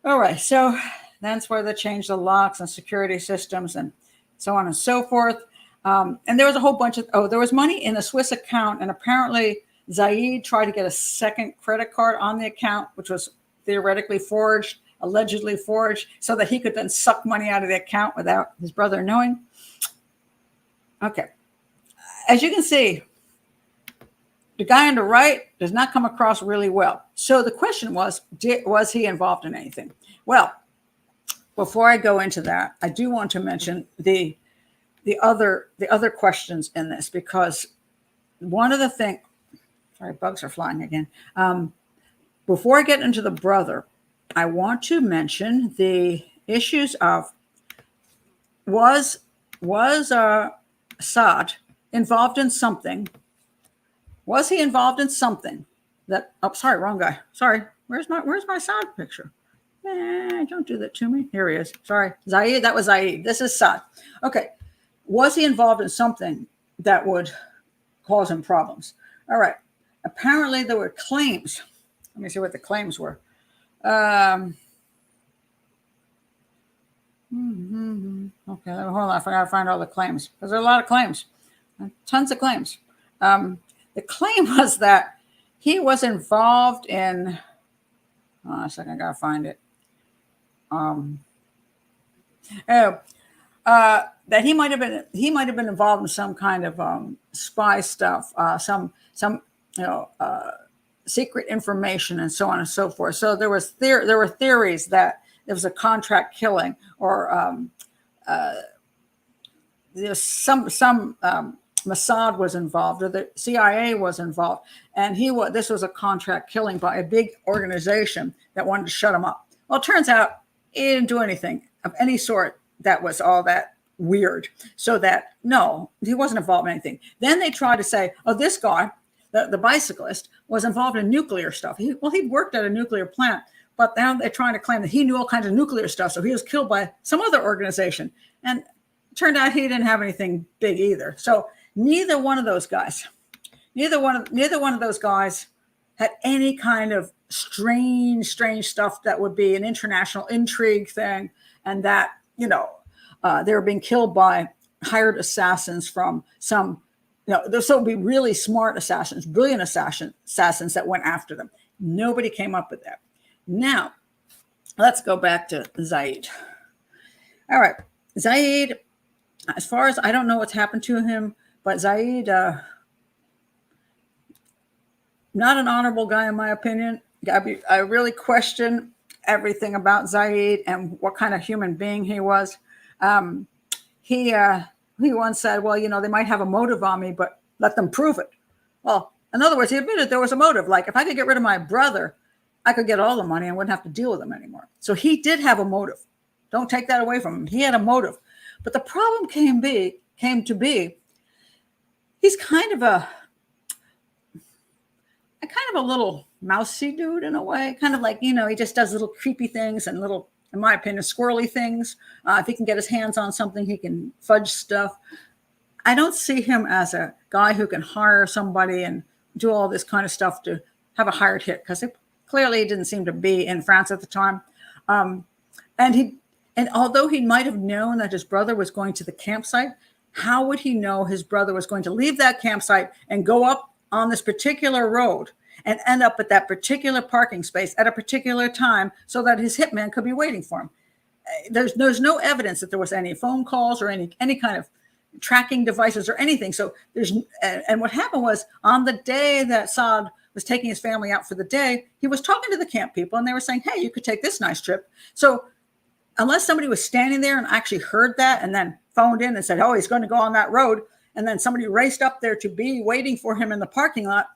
All right, so that's where they changed the locks and security systems and so on and so forth. And there was a whole bunch there was money in a Swiss account, and apparently Zaid tried to get a second credit card on the account, which was theoretically forged. allegedly forged so that he could then suck money out of the account without his brother knowing. Okay. As you can see, the guy on the right does not come across really well. So the question was he involved in anything? Well, before I go into that, I do want to mention the other questions in this, because one of the things, sorry, bugs are flying again. Before I get into the brother, I want to mention the issues of was Saad involved in something? Was he involved in something that? Oh, sorry, wrong guy. Sorry, where's my Saad picture? Don't do that to me. Here he is. Sorry, Zaid. That was Zaid. This is Saad. Okay, was he involved in something that would cause him problems? All right. Apparently, there were claims. Let me see what the claims were. Okay, hold on. I gotta find all the claims, because there are a lot of claims, tons of claims. The claim was that he was involved in. Oh, a second, I gotta find it. That he might have been involved in some kind of spy stuff, some secret information, and so on and so forth. So there were theories that there was a contract killing, or there's some Mossad was involved, or the CIA was involved, and this was a contract killing by a big organization that wanted to shut him up. Well, it turns out he didn't do anything of any sort that was all that weird. So that, no, he wasn't involved in anything. Then they tried to say, oh, this guy, the bicyclist, was involved in nuclear stuff. He'd worked at a nuclear plant, but now they're trying to claim that he knew all kinds of nuclear stuff. So he was killed by some other organization. And it turned out he didn't have anything big either. So neither one of those guys had any kind of strange stuff that would be an international intrigue thing, and that, they were being killed by hired assassins from some, those would be really smart assassins, brilliant assassins that went after them. Nobody came up with that. Now, let's go back to Zaid. All right, Zaid, as far as I don't know what's happened to him, but Zaid, not an honorable guy in my opinion. I really question everything about Zaid and what kind of human being he was. He once said, well, they might have a motive on me, but let them prove it. Well, in other words, he admitted there was a motive. Like, if I could get rid of my brother, I could get all the money and wouldn't have to deal with him anymore. So he did have a motive. Don't take that away from him. He had a motive. But the problem came to be, he's kind of a little mousy dude in a way, kind of like, he just does little creepy things and little, in my opinion, squirrely things. If he can get his hands on something, he can fudge stuff. I don't see him as a guy who can hire somebody and do all this kind of stuff to have a hired hit, because it clearly didn't seem to be in France at the time. And although he might have known that his brother was going to the campsite, how would he know his brother was going to leave that campsite and go up on this particular road and end up at that particular parking space at a particular time so that his hitman could be waiting for him? There's no evidence that there was any phone calls or any kind of tracking devices or anything. So and what happened was, on the day that Saad was taking his family out for the day, he was talking to the camp people, and they were saying, hey, you could take this nice trip. So unless somebody was standing there and actually heard that and then phoned in and said, oh, he's going to go on that road, and then somebody raced up there to be waiting for him in the parking lot,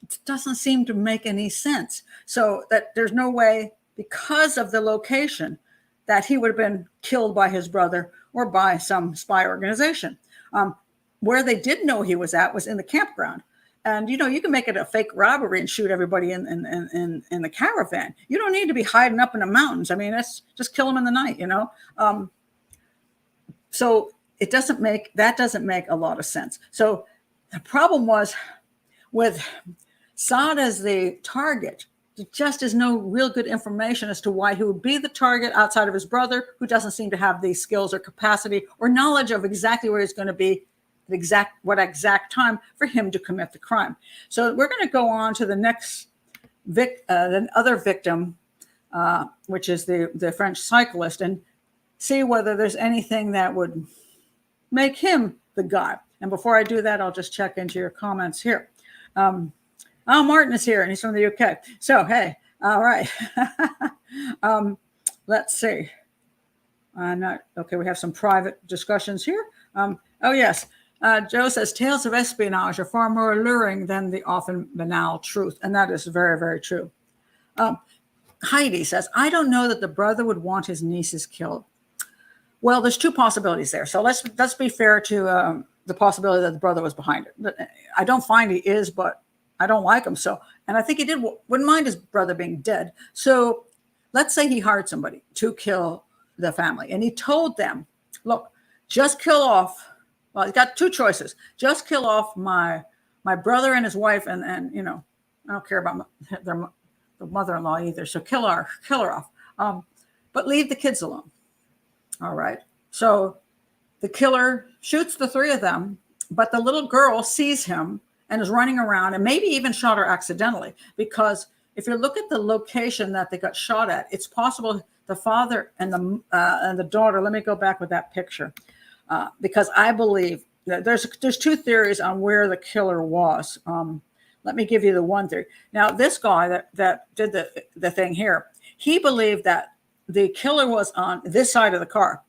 it doesn't seem to make any sense. So that there's no way, because of the location, that he would have been killed by his brother or by some spy organization. Where they did know he was at was in the campground. And, you can make it a fake robbery and shoot everybody in the caravan. You don't need to be hiding up in the mountains. I mean, that's just kill them in the night, So that doesn't make a lot of sense. So the problem was, with Saad as the target, there just is no real good information as to why he would be the target outside of his brother, who doesn't seem to have these skills or capacity or knowledge of exactly where he's going to be, what exact time for him to commit the crime. So we're going to go on to the next the other victim, which is the French cyclist, and see whether there's anything that would make him the guy. And before I do that, I'll just check into your comments here. Martin is here, and he's from the UK. So, hey, all right. Let's see. Okay, we have some private discussions here. Oh, yes. Joe says, tales of espionage are far more alluring than the often banal truth. And that is very, very true. Heidi says, I don't know that the brother would want his nieces killed. Well, there's two possibilities there. So let's be fair to the possibility that the brother was behind it. I don't find he is, but I don't like him. So, and I think he wouldn't mind his brother being dead. So let's say he hired somebody to kill the family. And he told them, look, just kill off. Well, he's got two choices. Just kill off my brother and his wife. And I don't care about the mother-in-law either. So kill her off. But leave the kids alone. All right. So the killer shoots the three of them, but the little girl sees him and is running around and maybe even shot her accidentally, because if you look at the location that they got shot at, it's possible the father and the daughter. Let me go back with that picture, because I believe that there's two theories on where the killer was. Let me give you the one theory. Now, this guy that did the thing here, he believed that the killer was on this side of the car.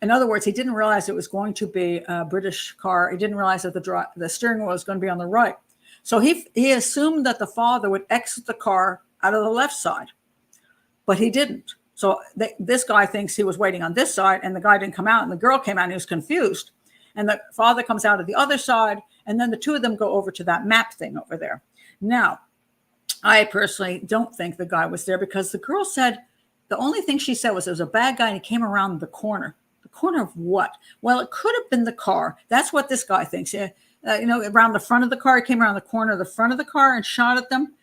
In other words, he didn't realize it was going to be a British car. He didn't realize that the steering wheel was going to be on the right. So he assumed that the father would exit the car out of the left side, but he didn't. So this guy thinks he was waiting on this side, and the guy didn't come out, and the girl came out, and he was confused. And the father comes out of the other side, and then the two of them go over to that map thing over there. Now, I personally don't think the guy was there, because the girl said, the only thing she said was there was a bad guy and he came around the corner. The corner of what? Well, it could have been the car. That's what this guy thinks. Around the front of the car. He came around the corner of the front of the car and shot at them.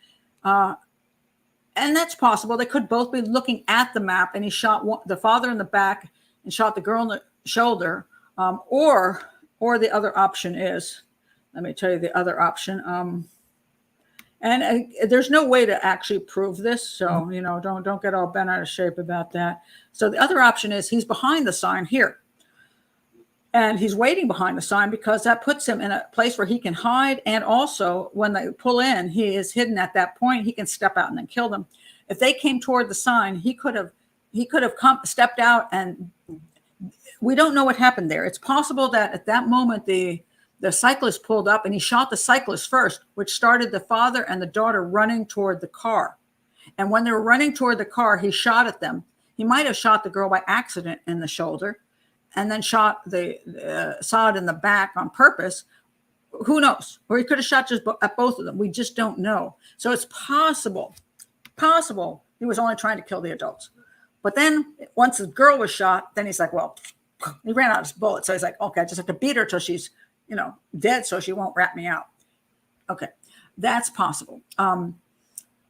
And that's possible. They could both be looking at the map, and he shot the father in the back and shot the girl in the shoulder. Or the other option is, let me tell you the other option. And there's no way to actually prove this. So, don't get all bent out of shape about that. So the other option is he's behind the sign here. And he's waiting behind the sign because that puts him in a place where he can hide. And also when they pull in, he is hidden at that point. He can step out and then kill them. If they came toward the sign, he could have stepped out, and we don't know what happened there. It's possible that at that moment, the cyclist pulled up and he shot the cyclist first, which started the father and the daughter running toward the car. And when they were running toward the car, he shot at them. He might have shot the girl by accident in the shoulder and then shot the Saad in the back on purpose. Who knows? Or he could have shot just at both of them. We just don't know. So it's possible he was only trying to kill the adults. But then once the girl was shot, then he's like, well, he ran out of his bullets. So he's like, okay, I just have to beat her till she's dead, so she won't rat me out. Okay, that's possible.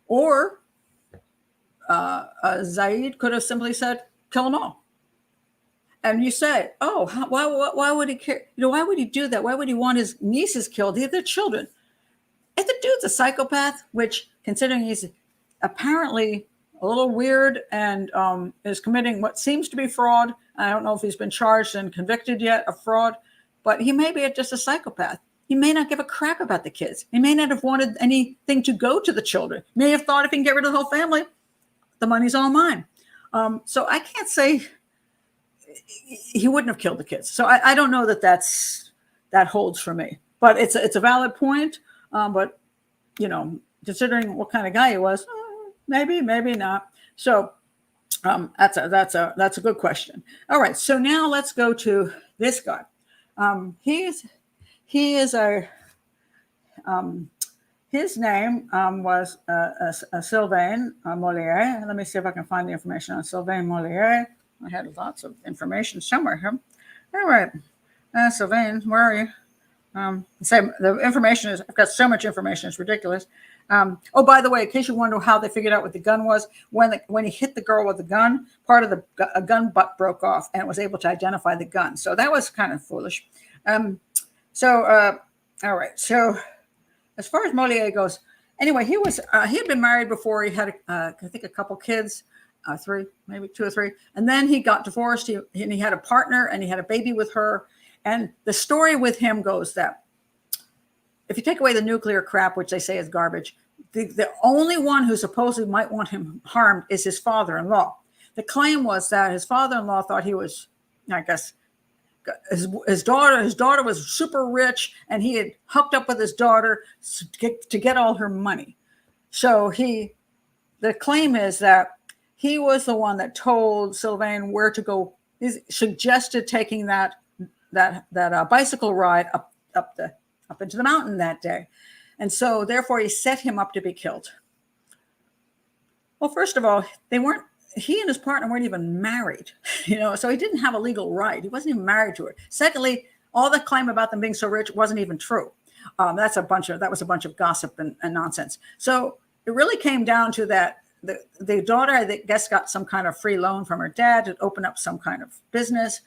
Or Zaid could have simply said, kill them all. And you say, oh, why would he care? Why would he do that? Why would he want his nieces killed? They're children. If the dude's a psychopath, which, considering he's apparently a little weird and is committing what seems to be fraud, I don't know if he's been charged and convicted yet of fraud, but he may be just a psychopath. He may not give a crap about the kids. He may not have wanted anything to go to the children. He may have thought if he can get rid of the whole family, the money's all mine. So I can't say he wouldn't have killed the kids. So I don't know that holds for me. But it's a valid point. But considering what kind of guy he was, maybe not. So that's a good question. All right. So now let's go to this guy. His name was Sylvain Mollier. Let me see if I can find the information on Sylvain Mollier. I had lots of information somewhere here. All right, Sylvain, where are you? The information is, I've got so much information, it's ridiculous. Oh, by the way, in case you wonder how they figured out what the gun was, when he hit the girl with the gun, part of a gun butt broke off and it was able to identify the gun. So that was kind of foolish. All right. So as far as Mollier goes, anyway, he had been married before. He had, I think, a couple kids. three, maybe two or three. And then he got divorced. And he had a partner and he had a baby with her. And the story with him goes that if you take away the nuclear crap, which they say is garbage, the only one who supposedly might want him harmed is his father-in-law. The claim was that his father-in-law thought he was, I guess, his daughter was super rich, and he had hooked up with his daughter to get all her money. So the claim is that he was the one that told Sylvain where to go. He suggested taking that bicycle ride up into the mountain that day. And so therefore he set him up to be killed. Well, first of all, he and his partner weren't even married, so he didn't have a legal right. He wasn't even married to her. Secondly, all the claim about them being so rich wasn't even true. That was a bunch of gossip and nonsense. So it really came down to that the daughter, I guess, got some kind of free loan from her dad to open up some kind of business.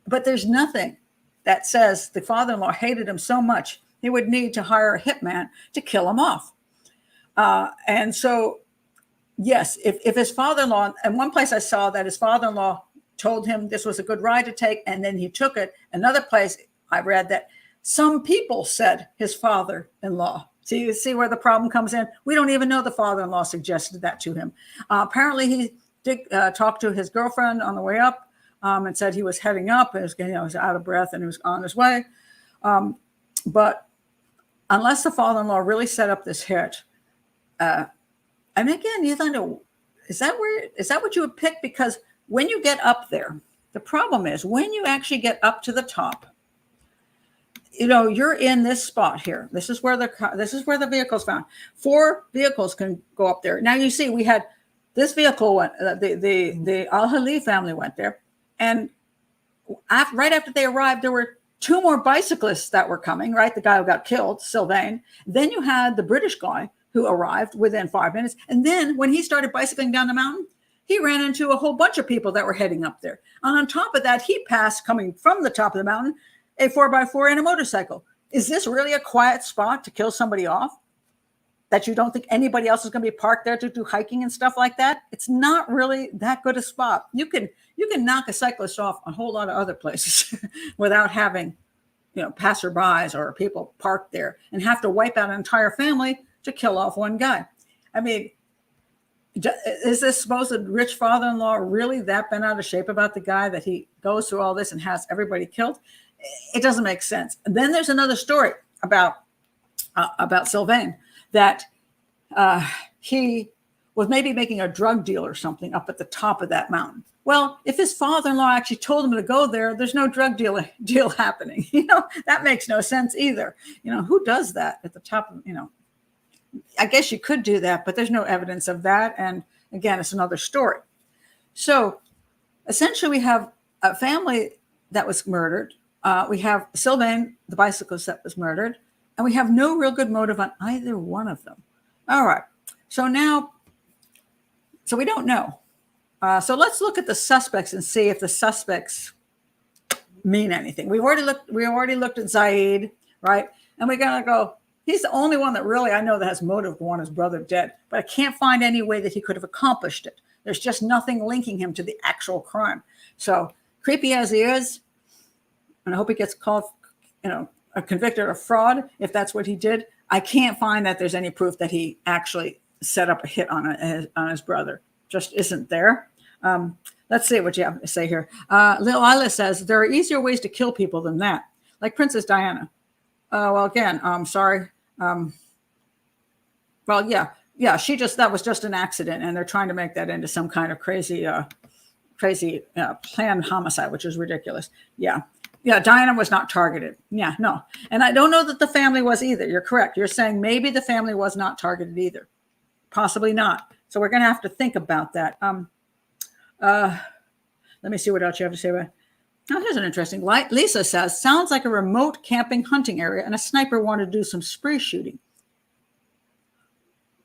But there's nothing that says the father-in-law hated him so much he would need to hire a hitman to kill him off. And so, yes, if his father-in-law, and one place I saw that his father-in-law told him this was a good ride to take, and then he took it. Another place I read that some people said his father-in-law. So you see where the problem comes in? We don't even know the father-in-law suggested that to him. Apparently, he did talk to his girlfriend on the way up and said he was heading up. And he was out of breath and he was on his way. But unless the father-in-law really set up this hit, and again, you think, is that what you would pick? Because when you get up there, the problem is when you actually get up to the top, you're in this spot here. This is where the vehicle's found. 4 vehicles can go up there. Now you see, we had this vehicle went. The Al-Hilli family went there, and right after they arrived, there were 2 more bicyclists that were coming. Right, the guy who got killed, Sylvain. Then you had the British guy who arrived within 5 minutes, and then when he started bicycling down the mountain, he ran into a whole bunch of people that were heading up there. And on top of that, he passed, coming from the top of the mountain, a 4x4 and a motorcycle. Is this really a quiet spot to kill somebody off? That you don't think anybody else is going to be parked there to do hiking and stuff like that? It's not really that good a spot. You can knock a cyclist off a whole lot of other places without having, passerbys or people parked there and have to wipe out an entire family to kill off one guy. I mean, is this supposed rich father-in-law really that bent out of shape about the guy that he goes through all this and has everybody killed? It doesn't make sense. And then there's another story about Sylvain that he was maybe making a drug deal or something up at the top of that mountain. Well, if his father-in-law actually told him to go there, there's no drug deal happening. That makes no sense either. Who does that at the top of, I guess you could do that, but there's no evidence of that. And again, it's another story. So essentially we have a family that was murdered. We have Sylvain, the bicyclist, that was murdered, and we have no real good motive on either one of them. All right. So we don't know. So let's look at the suspects and see if the suspects mean anything. We already looked at Saad, right? And we gotta go. He's the only one that really I know that has motive to want his brother dead, but I can't find any way that he could have accomplished it. There's just nothing linking him to the actual crime. So creepy as he is, and I hope he gets called, convicted of fraud if that's what he did. I can't find that there's any proof that he actually set up a hit on his brother. Just isn't there. Let's see what you have to say here. Lila says there are easier ways to kill people than that, like Princess Diana. Well, again, I'm sorry. Well, yeah, that was just an accident, and they're trying to make that into some kind of crazy planned homicide, which is ridiculous. Yeah, Diana was not targeted. Yeah, no. And I don't know that the family was either. You're correct. You're saying maybe the family was not targeted either. Possibly not. So we're going to have to think about that. Let me see what else you have to say about it. Now, here's an interesting. Lisa says, sounds like a remote camping hunting area and a sniper wanted to do some spree shooting.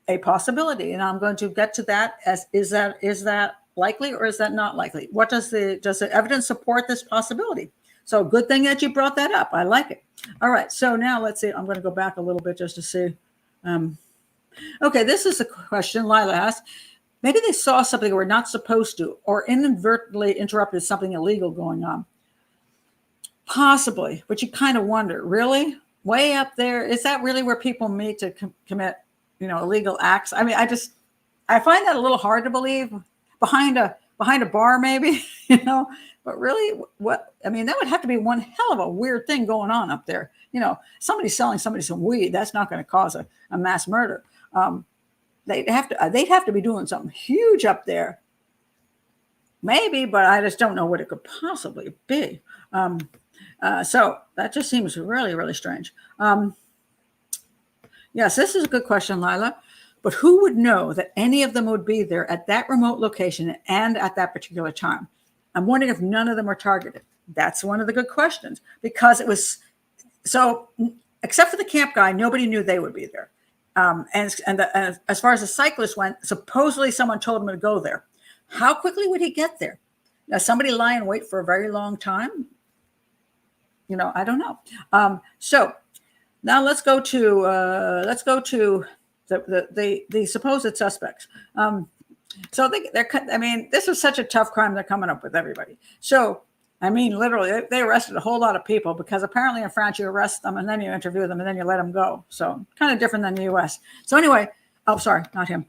A possibility. And I'm going to get to that. Is that likely or is that not likely? What does the evidence support this possibility? So good thing that you brought that up. I like it. All right. So now let's see. I'm going to go back a little bit just to see. Okay. This is a question Lila asked. maybe they saw something they were not supposed to, or inadvertently interrupted something illegal going on. Possibly, but you kind of wonder, really? Way up there, is that really where people meet to commit, illegal acts? I mean, I find that a little hard to believe. Behind a bar, maybe, but really, what? I mean, that would have to be one hell of a weird thing going on up there. Somebody selling somebody some weed, that's not going to cause a mass murder. They'd have to be doing something huge up there. Maybe, but I just don't know what it could possibly be. So that just seems really, really strange. Yes, this is a good question, Lila. But who would know that any of them would be there at that remote location and at that particular time? I'm wondering if none of them were targeted. That's one of the good questions, because it was so, except for the camp guy, nobody knew they would be there. And as far as the cyclist went, supposedly someone told him to go there. How quickly would he get there? Now, somebody lie in wait for a very long time? I don't know. So now let's go to the supposed suspects. So this was such a tough crime. They're coming up with everybody. So, literally, they arrested a whole lot of people, because apparently in France you arrest them and then you interview them and then you let them go. So kind of different than the U.S. So anyway, oh, sorry, not him.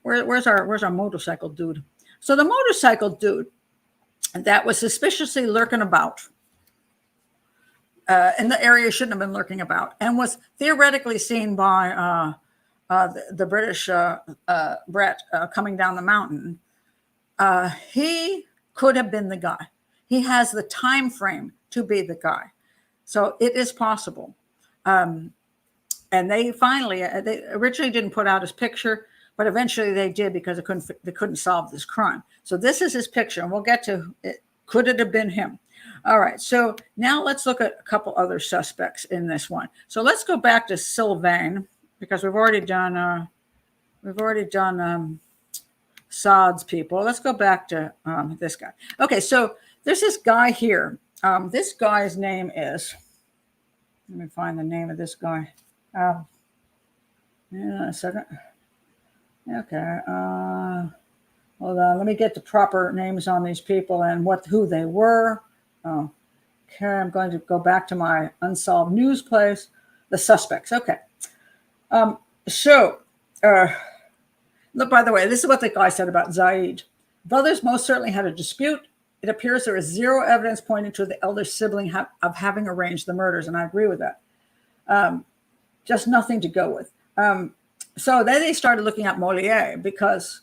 Where's our motorcycle dude? So the motorcycle dude that was suspiciously lurking about in the area shouldn't have been lurking about, and was theoretically seen by the British Brett coming down the mountain. He could have been the guy. He has the time frame to be the guy, so it is possible. And they originally didn't put out his picture, but eventually they did, because they couldn't solve this crime. So this is his picture, and we'll get to it. Could it have been him? All right, so now let's look at a couple other suspects in this one. So let's go back to Sylvain, because we've already done Saad's people. Let's go back to this guy. Okay, so there's this guy here. This guy's name is, let me find the name of this guy. A second. Okay. Hold on. Let me get the proper names on these people and who they were. Okay, I'm going to go back to my unsolved news place. The suspects. Okay. Look, by the way, this is what the guy said about Zaid. Brothers most certainly had a dispute. It appears there is zero evidence pointing to the elder sibling of having arranged the murders, and I agree with that. Just nothing to go with. So then they started looking at Mollier, because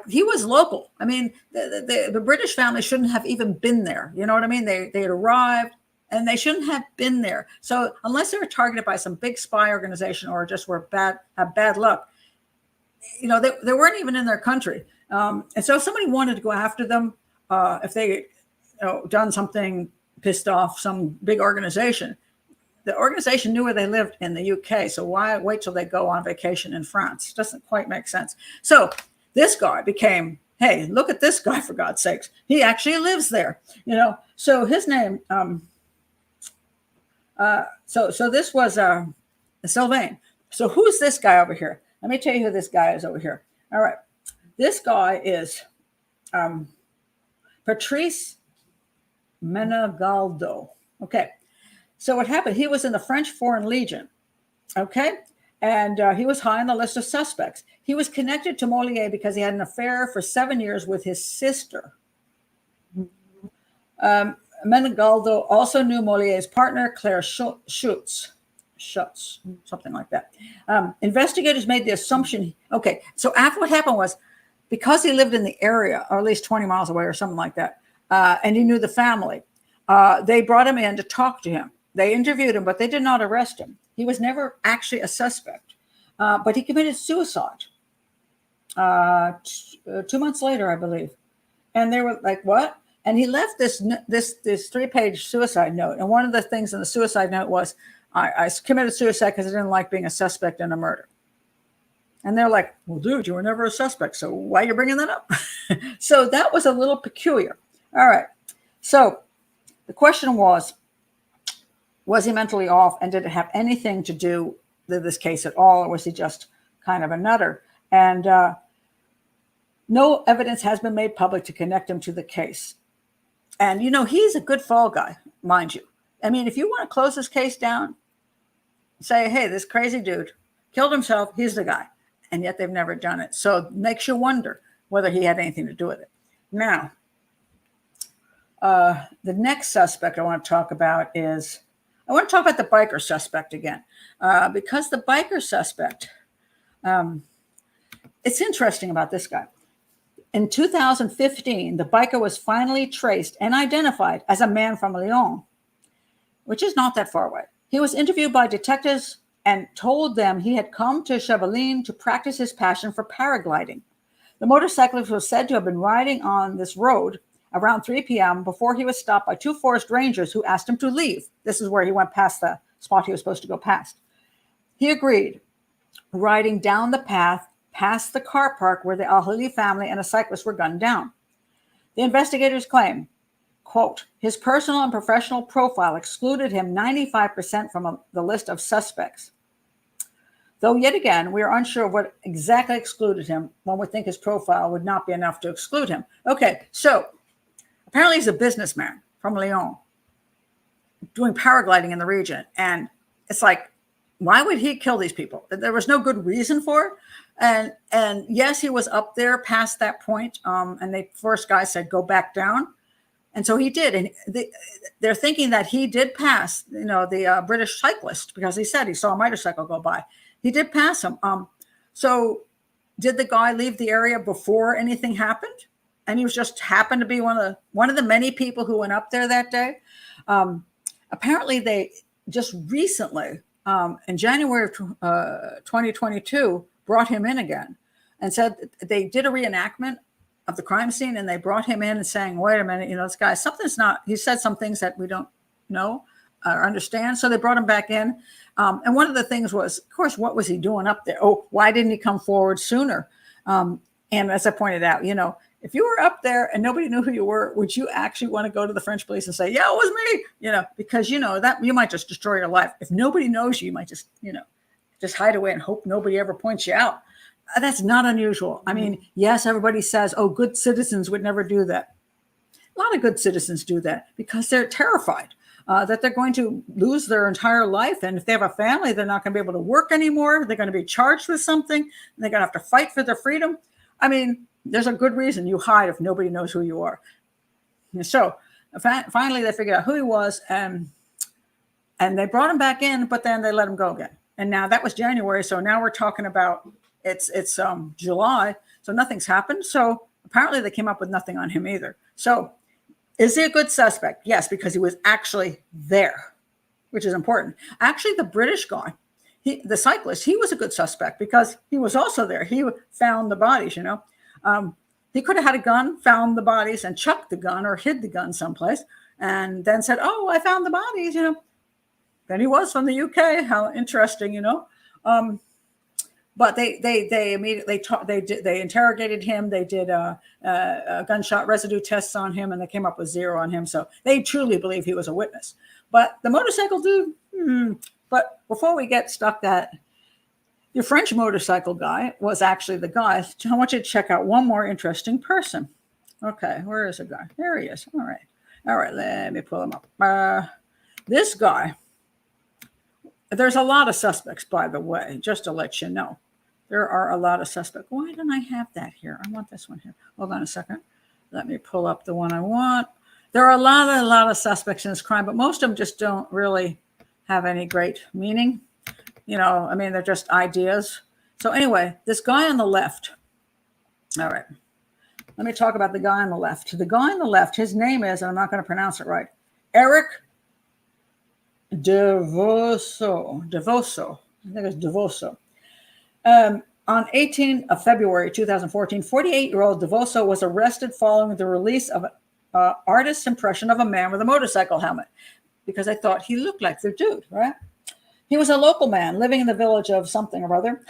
he was local. The British family shouldn't have even been there. You know what I mean? They had arrived and they shouldn't have been there. So unless they were targeted by some big spy organization or just have bad luck, they weren't even in their country. And so if somebody wanted to go after them, if they done something, pissed off some big organization, the organization knew where they lived in the UK. So why wait till they go on vacation in France? Doesn't quite make sense. So this guy became, hey, look at this guy, for God's sakes. He actually lives there, So his name, so this was Sylvain. So who's this guy over here? Let me tell you who this guy is over here. All right. This guy is Patrice Menegaldo. Okay. So what happened? He was in the French Foreign Legion. Okay. And he was high on the list of suspects. He was connected to Mollier because he had an affair for 7 years with his sister. Menegaldo also knew Mollier's partner, Claire Schutz, something like that. Investigators made the assumption. Okay, so after what happened was, because he lived in the area, or at least 20 miles away or something like that, and he knew the family, they brought him in to talk to him. They interviewed him, but they did not arrest him. He was never actually a suspect, but he committed suicide 2 months later, I believe. And they were like, what? And he left this 3-page suicide note. And one of the things in the suicide note was, I committed suicide because I didn't like being a suspect in a murder. And they're like, well, dude, you were never a suspect, so why are you bringing that up? So that was a little peculiar. All right. So the question was he mentally off, and did it have anything to do with this case at all, or was he just kind of a nutter? And No evidence has been made public to connect him to the case. And, he's a good fall guy, mind you. I mean, if you want to close this case down, say, hey, this crazy dude killed himself, he's the guy. And yet they've never done it. So it makes you wonder whether he had anything to do with it. Now, the next suspect I want to talk about is, I want to talk about the biker suspect again. Because the biker suspect, it's interesting about this guy. In 2015, the biker was finally traced and identified as a man from Lyon, which is not that far away. He was interviewed by detectives and told them he had come to Chevaline to practice his passion for paragliding. The motorcyclist was said to have been riding on this road around 3 p.m. before he was stopped by two forest rangers who asked him to leave. This is where he went past the spot he was supposed to go past. He agreed, riding down the path past the car park where the Al-Hilli family and a cyclist were gunned down. The investigators claim, quote, his personal and professional profile excluded him 95% from the list of suspects. Though yet again, we are unsure of what exactly excluded him. One would think his profile would not be enough to exclude him. Okay, so apparently he's a businessman from Lyon doing paragliding in the region. And it's like, why would he kill these people? There was no good reason for it. And yes, he was up there past that point. And the first guy said, go back down. And so he did. And they're thinking that he did pass, the British cyclist, because he said he saw a motorcycle go by. He did pass him. So did the guy leave the area before anything happened? And he was just happened to be one of the many people who went up there that day. Apparently, they just recently, in January of 2022, brought him in again and said they did a reenactment of the crime scene, and they brought him in and saying, wait a minute, this guy, something's not, he said some things that we don't know or understand. So they brought him back in. And one of the things was, of course, what was he doing up there? Oh, why didn't he come forward sooner? And as I pointed out, if you were up there and nobody knew who you were, would you actually want to go to the French police and say, yeah, it was me? Because that you might just destroy your life. If nobody knows you, you might just, just hide away and hope nobody ever points you out. That's not unusual. I mean, yes, everybody says, oh, good citizens would never do that. A lot of good citizens do that because they're terrified that they're going to lose their entire life. And if they have a family, they're not going to be able to work anymore. They're going to be charged with something. And they're going to have to fight for their freedom. I mean, there's a good reason you hide if nobody knows who you are. And so finally, they figured out who he was, and they brought him back in, but then they let him go again. And now that was January. So now we're talking about it's July. So nothing's happened. So apparently they came up with nothing on him either. So is he a good suspect? Yes, because he was actually there, which is important. Actually, the British guy, the cyclist, he was a good suspect because he was also there. He found the bodies, He could have had a gun, found the bodies, and chucked the gun or hid the gun someplace, and then said, oh, I found the bodies, Then he was from the UK. How interesting, But they immediately they interrogated him. They did a gunshot residue tests on him, and they came up with 0 on him. So they truly believe he was a witness. But the motorcycle dude, But before we get stuck, that the French motorcycle guy was actually the guy. I want you to check out one more interesting person. Okay, where is the guy? There he is. All right. Let me pull him up. This guy. There's a lot of suspects, by the way, just to let you know. There are a lot of suspects. Why don't I have that here? I want this one here. Hold on a second. Let me pull up the one I want. There are a lot of suspects in this crime, but most of them just don't really have any great meaning. They're just ideas. So anyway, this guy on the left. All right. Let me talk about the guy on the left. The guy on the left, his name is, and I'm not going to pronounce it right, Eric Devoso. I think it's Devoso. On 18th of February 2014, 48-year-old Devoso was arrested following the release of an artist's impression of a man with a motorcycle helmet, because I thought he looked like the dude, right? He was a local man living in the village of something or other,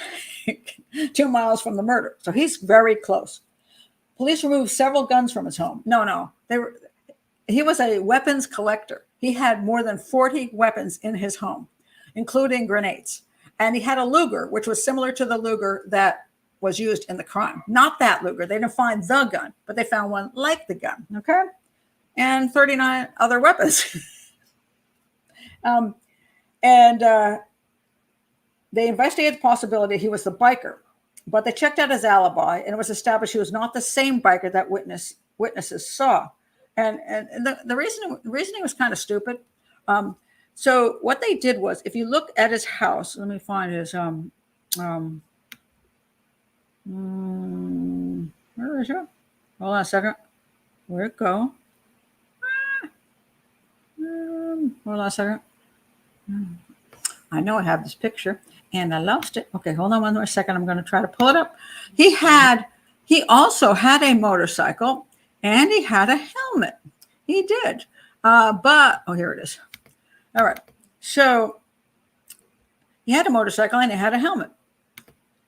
2 miles from the murder. So he's very close. Police removed several guns from his home. He was a weapons collector. He had more than 40 weapons in his home, including grenades. And he had a Luger, which was similar to the Luger that was used in the crime. Not that Luger. They didn't find the gun, but they found one like the gun. Okay. And 39 other weapons. And they investigated the possibility he was the biker, but they checked out his alibi, and it was established he was not the same biker that witnesses saw. And the reasoning was kind of stupid. So what they did was, if you look at his house, let me find his where is it? Hold on a second. Where'd it go? Hold on a second. I know I have this picture and I lost it. Okay, hold on one more second. I'm going to try to pull it up. He also had a motorcycle and he had a helmet. He did. But here it is. All right. So he had a motorcycle and he had a helmet.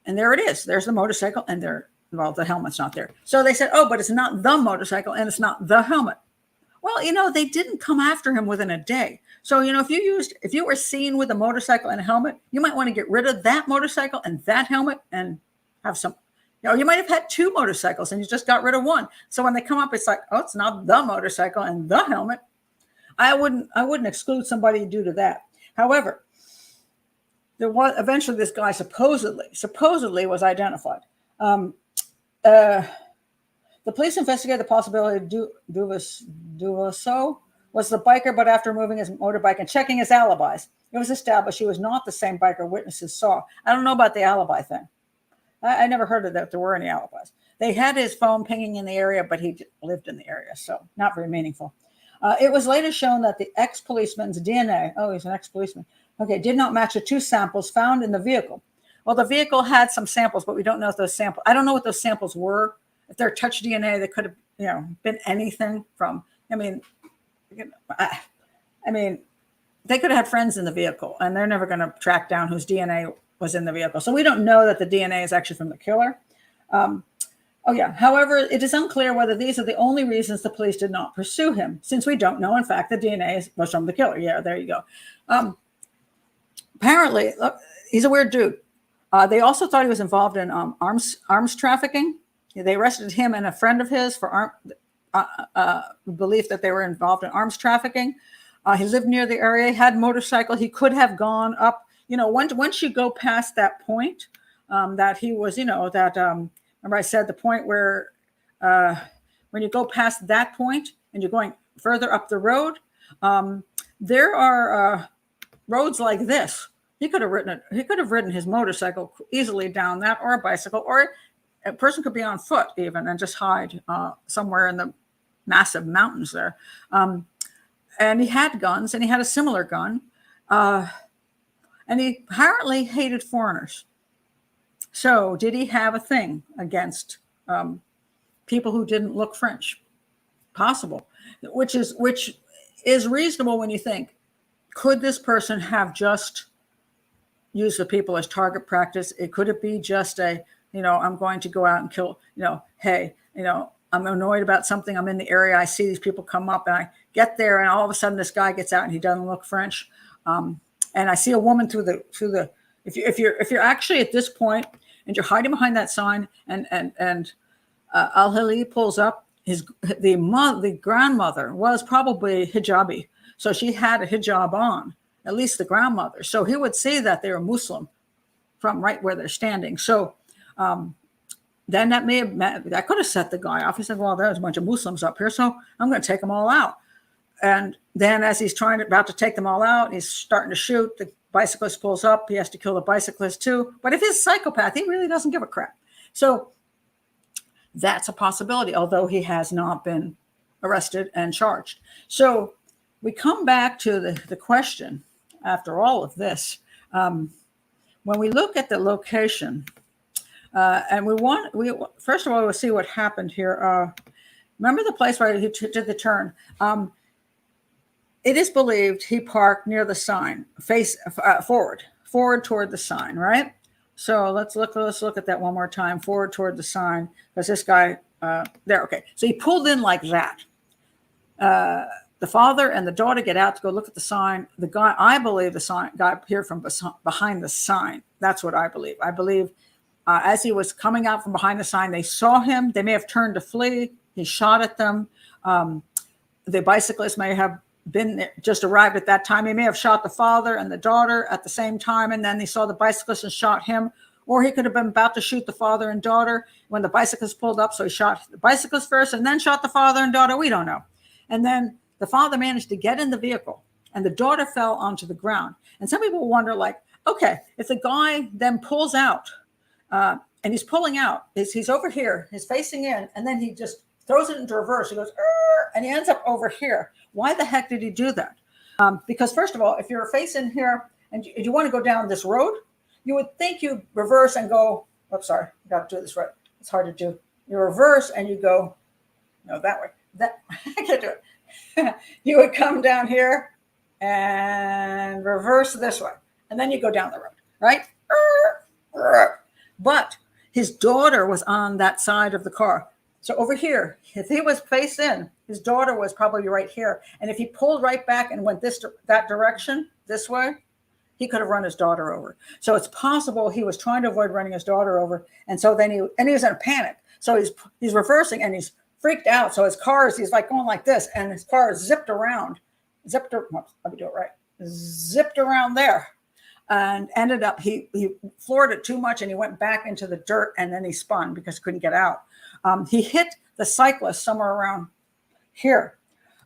And there it is. There's the motorcycle and the helmet's not there. So they said, oh, but it's not the motorcycle and it's not the helmet. Well, they didn't come after him within a day. So, if you were seen with a motorcycle and a helmet, you might want to get rid of that motorcycle and that helmet and have some, you might have had two motorcycles and you just got rid of one. So when they come up, it's like, oh, it's not the motorcycle and the helmet. I wouldn't exclude somebody due to that. However, there was eventually this guy supposedly was identified. The police investigated the possibility Duvaso was the biker, but after moving his motorbike and checking his alibis, it was established he was not the same biker witnesses saw. I don't know about the alibi thing. I never heard of that there were any alibis. They had his phone pinging in the area, but he lived in the area, so not very meaningful. It was later shown that the ex-policeman's DNA, he's an ex-policeman, did not match the two samples found in the vehicle. Well, the vehicle had some samples, but we don't know if those samples, I don't know what those samples were. If they're touch DNA, they could have, been anything from, they could have had friends in the vehicle and they're never going to track down whose DNA was in the vehicle. So we don't know that the DNA is actually from the killer. However, it is unclear whether these are the only reasons the police did not pursue him, since we don't know, in fact, the DNA was from the killer. Yeah, there you go. Apparently, look, he's a weird dude. They also thought he was involved in arms trafficking. They arrested him and a friend of his for belief that they were involved in arms trafficking. He lived near the area, he had a motorcycle. He could have gone up, once you go past that point that he was, remember I said the point where when you go past that point and you're going further up the road, there are roads like this. He could have ridden his motorcycle easily down that, or a bicycle, or a person could be on foot even and just hide somewhere in the massive mountains there. And he had guns, and he had a similar gun. And he apparently hated foreigners. So did he have a thing against people who didn't look French? Possible, which is reasonable when you think, could this person have just used the people as target practice? Could it be just I'm going to go out and kill, hey, I'm annoyed about something. I'm in the area. I see these people come up and I get there and all of a sudden this guy gets out and he doesn't look French. And I see a woman through the, if you're actually at this point and you're hiding behind that sign and Al-Hilli pulls up, the grandmother was probably hijabi. So she had a hijab on, at least the grandmother. So he would see that they were Muslim from right where they're standing. So, then that could have set the guy off. He said, well, there's a bunch of Muslims up here, so I'm going to take them all out. And then as he's about to take them all out, he's starting to shoot. The bicyclist pulls up. He has to kill the bicyclist too. But if he's a psychopath, he really doesn't give a crap. So that's a possibility, although he has not been arrested and charged. So we come back to the question after all of this. When we look at the location, and we first of all, we'll see what happened here. Remember the place where he did the turn? It is believed he parked near the sign, face forward toward the sign, right? So let's look at that one more time, forward toward the sign, because this guy there. Okay, so he pulled in like that. The father and the daughter get out to go look at the sign. The guy, I believe, guy appeared from behind the sign. That's what I believe. I believe as he was coming out from behind the sign, they saw him. They may have turned to flee. He shot at them. The bicyclist may have just arrived at that time. He may have shot the father and the daughter at the same time, and then they saw the bicyclist and shot him. Or he could have been about to shoot the father and daughter when the bicyclist pulled up. So he shot the bicyclist first and then shot the father and daughter. We don't know. And then the father managed to get in the vehicle and the daughter fell onto the ground. And some people wonder, like, okay, if the guy then pulls out and he's pulling out, he's over here, he's facing in, and then he just throws it into reverse. He goes, and he ends up over here. Why the heck did he do that? Because first of all, if you're facing here and you want to go down this road, you would think you reverse and go, oops, sorry, I got to do this right. It's hard to do. You reverse and you go, no, that way. I can't do it. You would come down here and reverse this way. And then you go down the road, right? But his daughter was on that side of the car. So over here, if he was face in, his daughter was probably right here. And if he pulled right back and went that direction, this way, he could have run his daughter over. So it's possible he was trying to avoid running his daughter over. And so then he was in a panic. So he's reversing and he's freaked out. So he's like going like this, and his car is zipped around there, and ended up, he floored it too much and he went back into the dirt, and then he spun because he couldn't get out. He hit the cyclist somewhere around here.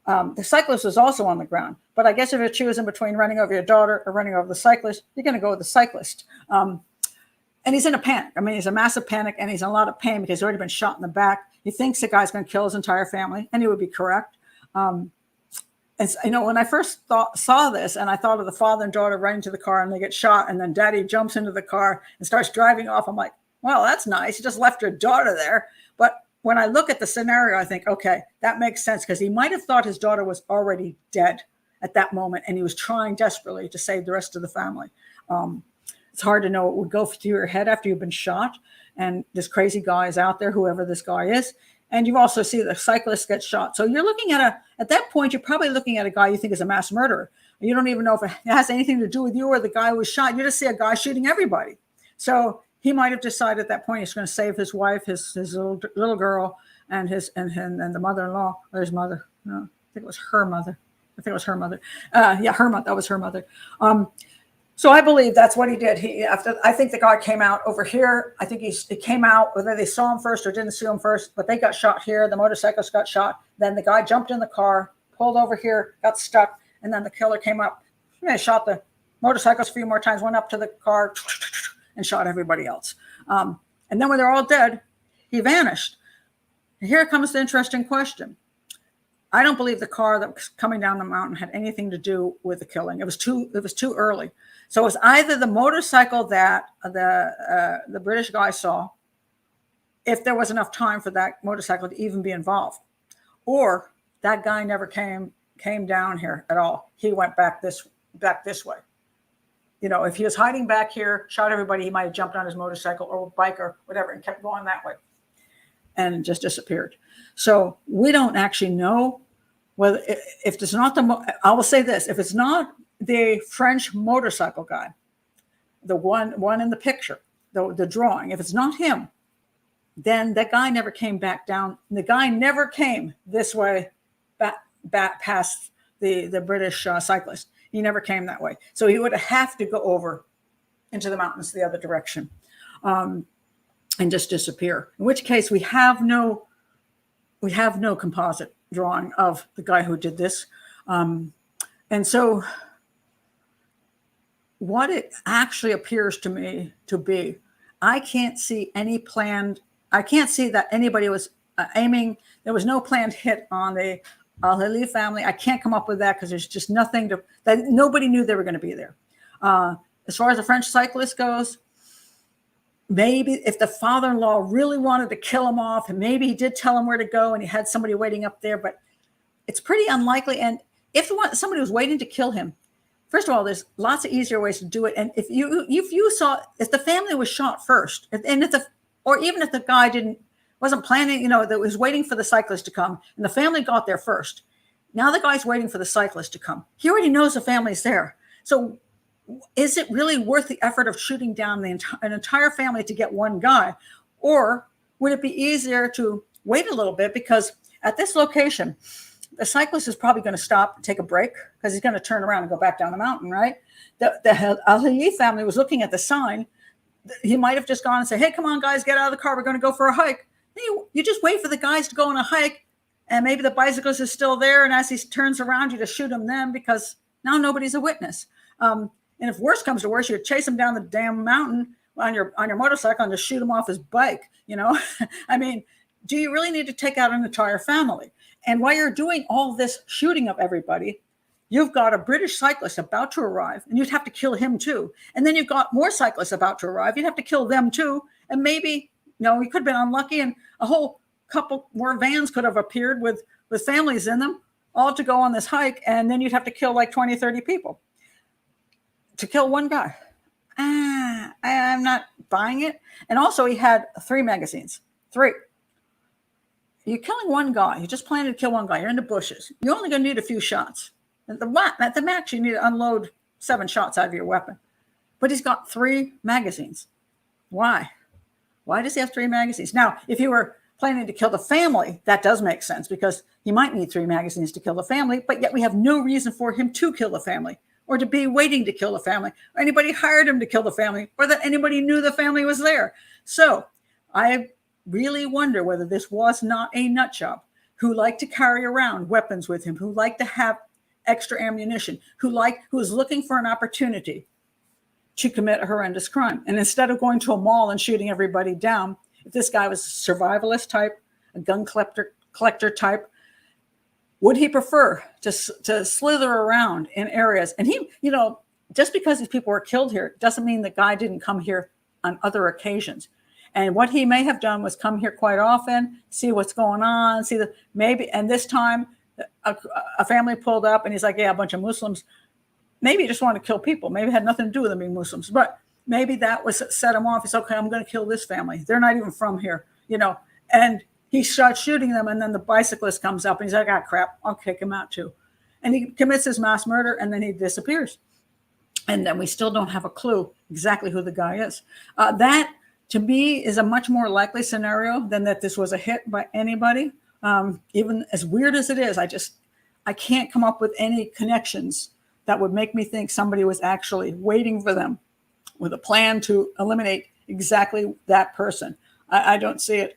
The cyclist was also on the ground, but I guess if you're choosing between running over your daughter or running over the cyclist, you're going to go with the cyclist. And he's in a panic. I mean, he's a massive panic, and he's in a lot of pain because he's already been shot in the back. He thinks the guy's going to kill his entire family, and he would be correct. And when I first saw this, and I thought of the father and daughter running to the car, and they get shot, and then daddy jumps into the car and starts driving off. I'm like, well, that's nice. He just left your daughter there. But when I look at the scenario, I think, okay, that makes sense, because he might have thought his daughter was already dead at that moment, and he was trying desperately to save the rest of the family. It's hard to know what would go through your head after you've been shot, and this crazy guy is out there, whoever this guy is. And you also see the cyclist get shot. So you're looking at that point, you're probably looking at a guy you think is a mass murderer. You don't even know if it has anything to do with you or the guy who was shot. You just see a guy shooting everybody. So he might have decided at that point he's going to save his wife, his little girl, and the mother-in-law, or his mother. No, I think it was her mother. That was her mother. That was her mother. So I believe that's what he did. I think the guy came out over here. I think he came out, whether they saw him first or didn't see him first, but they got shot here. The motorcyclist got shot. Then the guy jumped in the car, pulled over here, got stuck, and then the killer came up. He shot the motorcyclist a few more times, went up to the car and shot everybody else. And then when they're all dead, he vanished. And here comes the interesting question. I don't believe the car that was coming down the mountain had anything to do with the killing. It was too early. So it was either the motorcycle that the British guy saw, if there was enough time for that motorcycle to even be involved, or that guy never came down here at all. He went back this way. You know, if he was hiding back here, shot everybody, he might have jumped on his motorcycle or bike or whatever and kept going that way and just disappeared. So we don't actually know whether, if it's not I will say this, if it's not the French motorcycle guy, the one in the picture, the drawing, if it's not him, then that guy never came back down. The guy never came this way back past the British cyclist. He never came that way. So he would have to go over into the mountains the other direction and just disappear. In which case we have no composite drawing of the guy who did this. And so what it actually appears to me to be, I can't see that anybody was aiming. There was no planned hit on the Al-Hilli family. I can't come up with that because there's just nothing that nobody knew they were going to be there. As far as the French cyclist goes, maybe if the father-in-law really wanted to kill him off, and maybe he did tell him where to go and he had somebody waiting up there, but it's pretty unlikely. And if somebody was waiting to kill him, first of all, there's lots of easier ways to do it. And if the family was shot first, or even if the guy wasn't planning, that was waiting for the cyclist to come, and the family got there first. Now the guy's waiting for the cyclist to come. He already knows the family's there. So is it really worth the effort of shooting down an entire family to get one guy? Or would it be easier to wait a little bit? Because at this location, the cyclist is probably going to stop and take a break because he's going to turn around and go back down the mountain, right? The Al-Hilli family was looking at the sign. He might have just gone and said, hey, come on, guys, get out of the car. We're going to go for a hike. You just wait for the guys to go on a hike, and maybe the bicyclist is still there. And as he turns around, you just shoot him then, because now nobody's a witness. And if worse comes to worse, you chase him down the damn mountain on your motorcycle and just shoot him off his bike. I mean, do you really need to take out an entire family? And while you're doing all this shooting of everybody, you've got a British cyclist about to arrive, and you'd have to kill him too. And then you've got more cyclists about to arrive. You'd have to kill them too. And maybe, he could have been unlucky, and a whole couple more vans could have appeared with families in them, all to go on this hike. And then you'd have to kill like 20, 30 people to kill one guy. I'm not buying it. And also, he had 3 magazines. 3. You're killing one guy. You just planning to kill one guy. You're in the bushes. You're only going to need a few shots. At the max, you need to unload 7 shots out of your weapon. But he's got 3 magazines. Why? Why does he have 3 magazines? Now, if you were planning to kill the family, that does make sense, because he might need 3 magazines to kill the family, but yet we have no reason for him to kill the family, or to be waiting to kill the family, or anybody hired him to kill the family, or that anybody knew the family was there. So I really wonder whether this was not a nut job who liked to carry around weapons with him, who liked to have extra ammunition, who was looking for an opportunity to commit a horrendous crime. And instead of going to a mall and shooting everybody down, if this guy was a survivalist type, a gun collector type, would he prefer to slither around in areas? And he, just because these people were killed here doesn't mean the guy didn't come here on other occasions. And what he may have done was come here quite often, see what's going on, and this time a family pulled up and he's like, yeah, a bunch of Muslims. Maybe he just wanted to kill people. Maybe it had nothing to do with them being Muslims, but maybe that was set him off. He's okay, I'm going to kill this family. They're not even from here, and he starts shooting them. And then the bicyclist comes up and he's like, crap, I'll kick him out too. And he commits his mass murder, and then he disappears. And then we still don't have a clue exactly who the guy is. That, to me, is a much more likely scenario than that this was a hit by anybody. Even as weird as it is, I can't come up with any connections that would make me think somebody was actually waiting for them with a plan to eliminate exactly that person. I don't see it.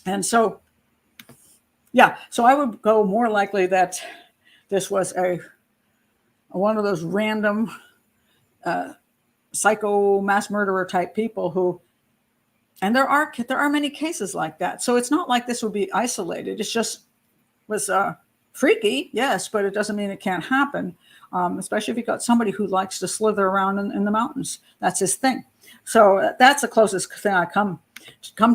And so, so I would go more likely that this was one of those random psycho mass murderer type people who, and there are many cases like that. So it's not like this would be isolated. It's just was freaky, yes, but it doesn't mean it can't happen. Especially if you've got somebody who likes to slither around in the mountains. That's his thing. So that's the closest thing I come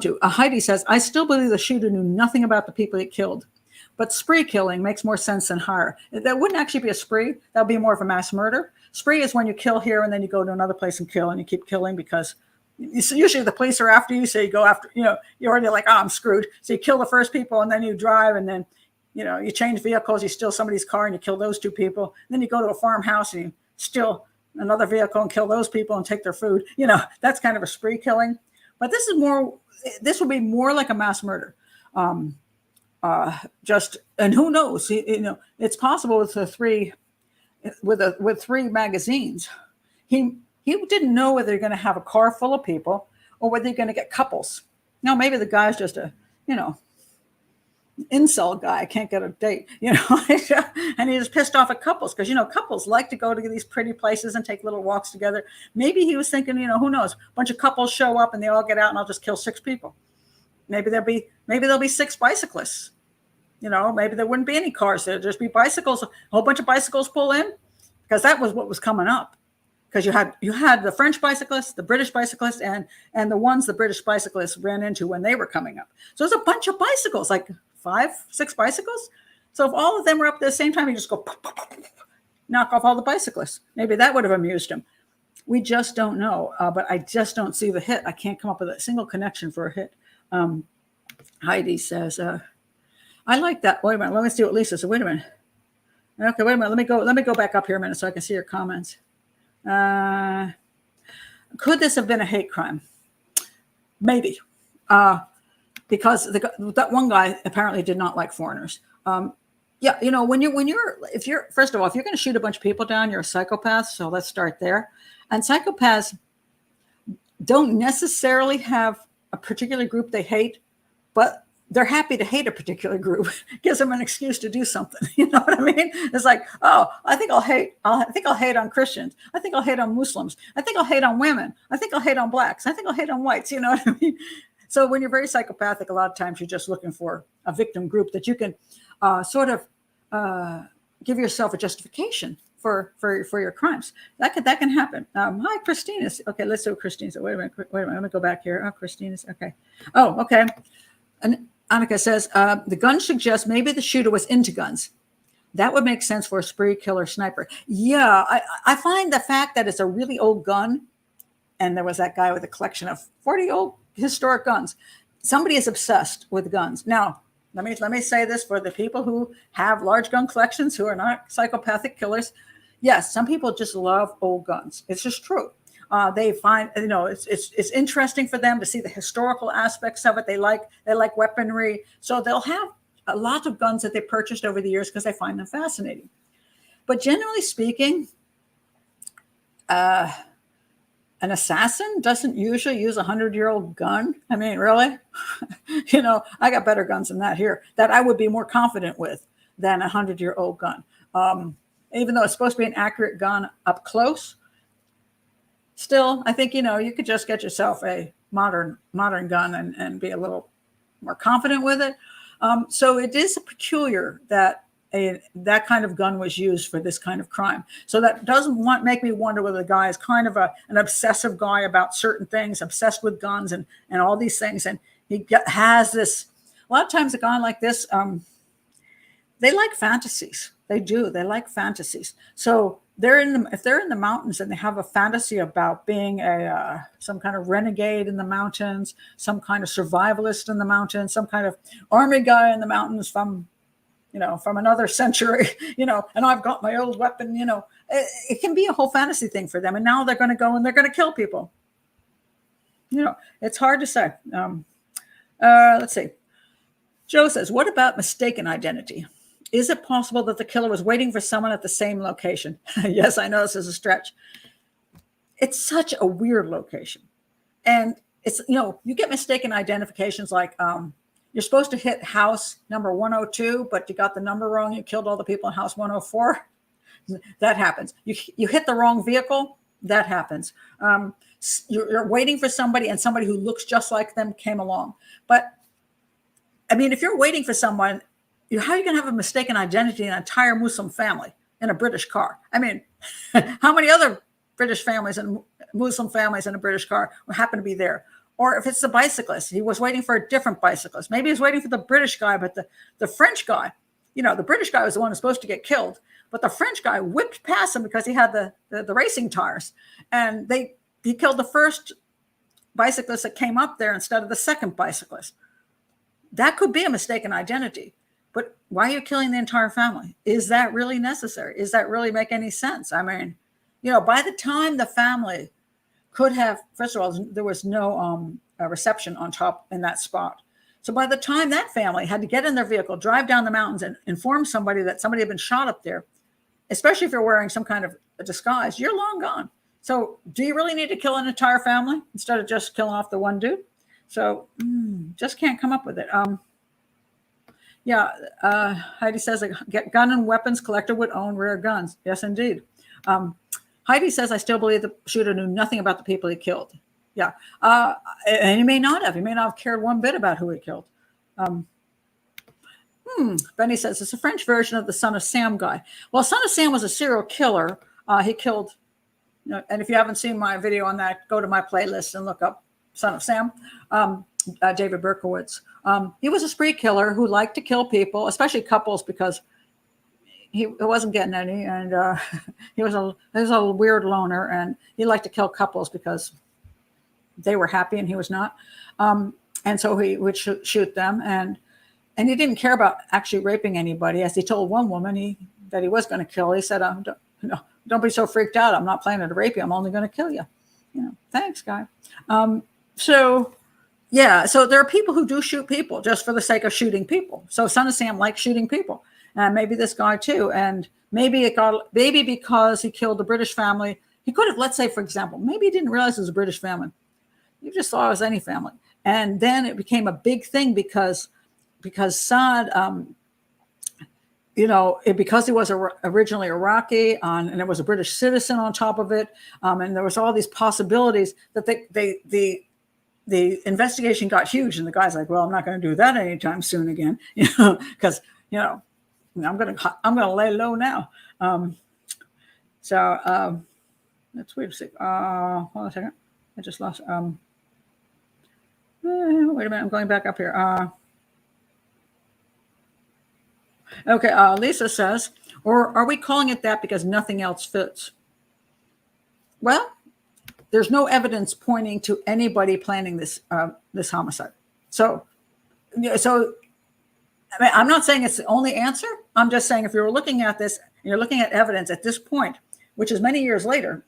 to. Heidi says, I still believe the shooter knew nothing about the people he killed, but spree killing makes more sense than hire. That wouldn't actually be a spree. That would be more of a mass murder. Spree is when you kill here and then you go to another place and kill, and you keep killing because usually the police are after you. So you go after, you're already like, I'm screwed. So you kill the first people and then you drive, and then you change vehicles, you steal somebody's car and you kill those 2 people. And then you go to a farmhouse and you steal another vehicle and kill those people and take their food. That's kind of a spree killing. But this would be more like a mass murder. And who knows? It's possible with with 3 magazines. He didn't know whether you're going to have a car full of people or whether you're going to get couples. Now, maybe the guy's just a, incel guy, can't get a date, and he's pissed off at couples because, couples like to go to these pretty places and take little walks together. Maybe he was thinking, who knows, a bunch of couples show up and they all get out and I'll just kill 6 people. Maybe there'll be 6 bicyclists. Maybe there wouldn't be any cars. There'd just be bicycles, a whole bunch of bicycles pull in, because that was what was coming up. Because you had the French bicyclists, the British bicyclists, and the ones the British bicyclists ran into when they were coming up. So there's a bunch of bicycles, like 5, 6 bicycles. So if all of them were up at the same time, you just go pop, pop, pop, knock off all the bicyclists. Maybe that would have amused him. We just don't know. But I just don't see the hit. I can't come up with a single connection for a hit. Heidi says, I like that. Wait a minute. Let me see what Lisa said. Wait a minute. Okay, wait a minute. Let me go back up here a minute so I can see your comments. Could this have been a hate crime? Maybe, because that one guy apparently did not like foreigners. Yeah, if you're first of all, if you're going to shoot a bunch of people down, you're a psychopath. So let's start there. And psychopaths don't necessarily have a particular group they hate, but they're happy to hate a particular group. Gives them an excuse to do something. You know what I mean? It's like, oh, I think I'll hate on Christians. I think I'll hate on Muslims. I think I'll hate on women. I think I'll hate on blacks. I think I'll hate on whites. You know what I mean? So when you're very psychopathic, a lot of times you're just looking for a victim group that you can sort of give yourself a justification for your crimes. That can happen. Hi, Christina's. Okay, let's do Christina's. Wait a minute. I'm gonna go back here. Oh, Christina's. Okay. Oh, okay. And Annika says the gun suggests maybe the shooter was into guns. That would make sense for a spree killer sniper. Yeah, I find the fact that it's a really old gun, and there was that guy with a collection of 40 old historic guns. Somebody is obsessed with guns. Now, let me say this for the people who have large gun collections who are not psychopathic killers. Yes, some people just love old guns. It's just true. They find, it's interesting for them to see the historical aspects of it. They like weaponry. So they'll have a lot of guns that they purchased over the years because they find them fascinating. But generally speaking, an assassin doesn't usually use a 100-year-old gun. I mean, really? I got better guns than that here that I would be more confident with than a 100-year-old gun. Even though it's supposed to be an accurate gun up close, still, I think, you could just get yourself a modern gun and be a little more confident with it. So it is peculiar that that kind of gun was used for this kind of crime. So that doesn't make me wonder whether the guy is kind of an obsessive guy about certain things, obsessed with guns and all these things. And he has this, a lot of times a guy like this, they like fantasies. They do. They like fantasies. So if they're in the mountains and they have a fantasy about being some kind of renegade in the mountains, some kind of survivalist in the mountains, some kind of army guy in the mountains from another century, and I've got my old weapon, it can be a whole fantasy thing for them. And now they're going to go and they're going to kill people. It's hard to say. Let's see. Joe says, what about mistaken identity? Is it possible that the killer was waiting for someone at the same location? Yes, I know this is a stretch. It's such a weird location. And it's, you get mistaken identifications like, you're supposed to hit house number 102, but you got the number wrong. You killed all the people in house 104. That happens. You hit the wrong vehicle. That happens. You're waiting for somebody and somebody who looks just like them came along. But I mean, if you're waiting for someone, how are you going to have a mistaken identity in an entire Muslim family in a British car? I mean, how many other British families and Muslim families in a British car happen to be there? Or if it's the bicyclist, he was waiting for a different bicyclist. Maybe he's waiting for the British guy, but the French guy, the British guy was the one who's supposed to get killed, but the French guy whipped past him because he had the racing tires. And he killed the first bicyclist that came up there instead of the second bicyclist. That could be a mistaken identity. But why are you killing the entire family? Is that really necessary? Does that really make any sense? I mean, by the time the family could have, first of all, there was no reception on top in that spot. So by the time that family had to get in their vehicle, drive down the mountains and inform somebody that somebody had been shot up there, especially if you're wearing some kind of a disguise, you're long gone. So do you really need to kill an entire family instead of just killing off the one dude? So just can't come up with it. Heidi says a gun and weapons collector would own rare guns. Yes, indeed. Heidi says, I still believe the shooter knew nothing about the people he killed. Yeah. And he may not have. He may not have cared one bit about who he killed. Benny says, it's a French version of the Son of Sam guy. Well, Son of Sam was a serial killer. He killed, and if you haven't seen my video on that, go to my playlist and look up Son of Sam, David Berkowitz. He was a spree killer who liked to kill people, especially couples, because he wasn't getting any, and he was a weird loner, and he liked to kill couples because they were happy and he was not, and so he would shoot them, and he didn't care about actually raping anybody. As he told one woman that he was going to kill, he said, don't be so freaked out. I'm not planning to rape you. I'm only going to kill you. Thanks, guy. So there are people who do shoot people just for the sake of shooting people. So Son of Sam likes shooting people, and maybe this guy too. And maybe because he killed the British family, he could have, let's say, for example, maybe he didn't realize it was a British family. You just thought it was any family. And then it became a big thing because Saad, because he was originally Iraqi, and it was a British citizen on top of it, and there was all these possibilities that the investigation got huge, and the guy's like, well, I'm not going to do that anytime soon again, because I'm gonna lay low now. Let's wait a sec. Hold on a second. I just lost. Wait a minute. I'm going back up here. Okay. Lisa says, or are we calling it that because nothing else fits? Well, there's no evidence pointing to anybody planning this homicide. So I mean, I'm not saying it's the only answer. I'm just saying if you're looking at this, and you're looking at evidence at this point, which is many years later,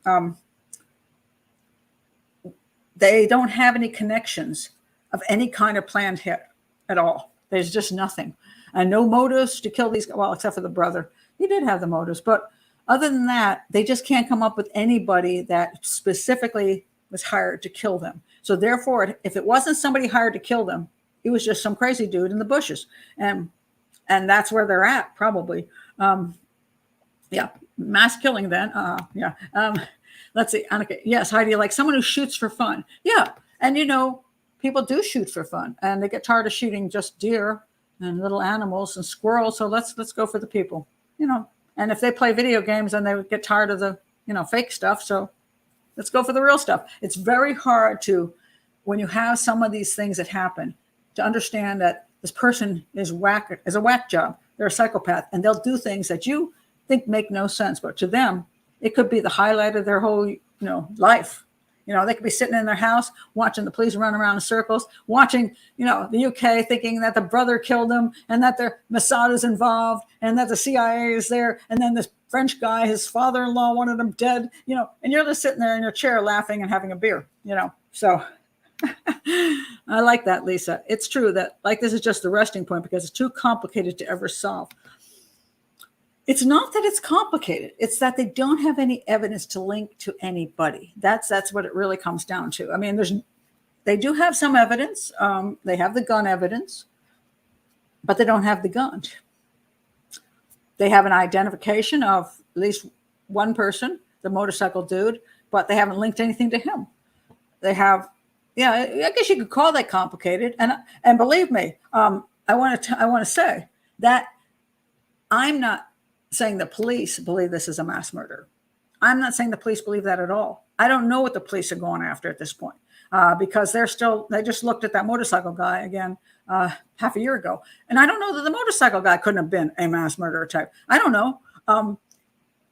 they don't have any connections of any kind of planned hit at all. There's just nothing. And no motives to kill these, well, except for the brother. He did have the motives. But other than that, they just can't come up with anybody that specifically was hired to kill them. So therefore, if it wasn't somebody hired to kill them, it was just some crazy dude in the bushes. And that's where they're at, probably. Mass killing then. Let's see, Annika. Yes, Heidi, like someone who shoots for fun. Yeah, and people do shoot for fun, and they get tired of shooting just deer and little animals and squirrels. So let's go for the people, And if they play video games, then they would get tired of the fake stuff. So let's go for the real stuff. It's very hard to, when you have some of these things that happen, to understand that this person is a whack job. They're a psychopath, and they'll do things that you think make no sense, but to them, it could be the highlight of their whole, life. They could be sitting in their house watching the police run around in circles, watching, the UK, thinking that the brother killed them and that the Mossad is involved and that the CIA is there. And then this French guy, his father-in-law wanted him dead, and you're just sitting there in your chair laughing and having a beer, So I like that, Lisa. It's true that this is just the resting point because it's too complicated to ever solve. It's not that it's complicated. It's that they don't have any evidence to link to anybody. That's what it really comes down to. I mean, they do have some evidence. They have the gun evidence, but they don't have the gun. They have an identification of at least one person, the motorcycle dude, but they haven't linked anything to him. They have, I guess you could call that complicated. And believe me, I want to say that I'm not saying the police believe this is a mass murder. I'm not saying the police believe that at all. I don't know what the police are going after at this point because they just looked at that motorcycle guy again half a year ago. And I don't know that the motorcycle guy couldn't have been a mass murderer type. I don't know.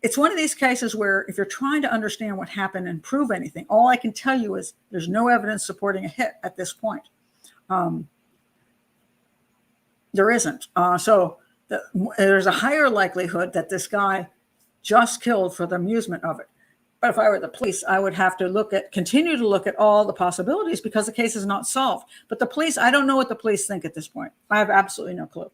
It's one of these cases where if you're trying to understand what happened and prove anything, all I can tell you is there's no evidence supporting a hit at this point. There isn't. There's a higher likelihood that this guy just killed for the amusement of it. But if I were the police, I would have to continue to look at all the possibilities because the case is not solved. But the police, I don't know what the police think at this point. I have absolutely no clue.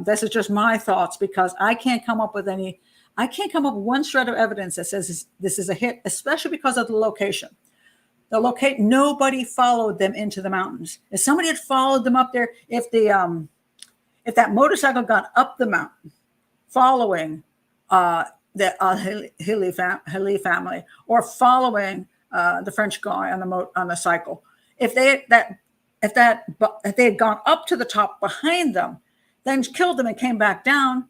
This is just my thoughts because I can't come up with one shred of evidence that says this is a hit, especially because of the location. Nobody followed them into the mountains. If somebody had followed them up there, if that motorcycle got up the mountain following the Al-Hilli family or following the French guy on the cycle, if they had gone up to the top behind them, then killed them and came back down,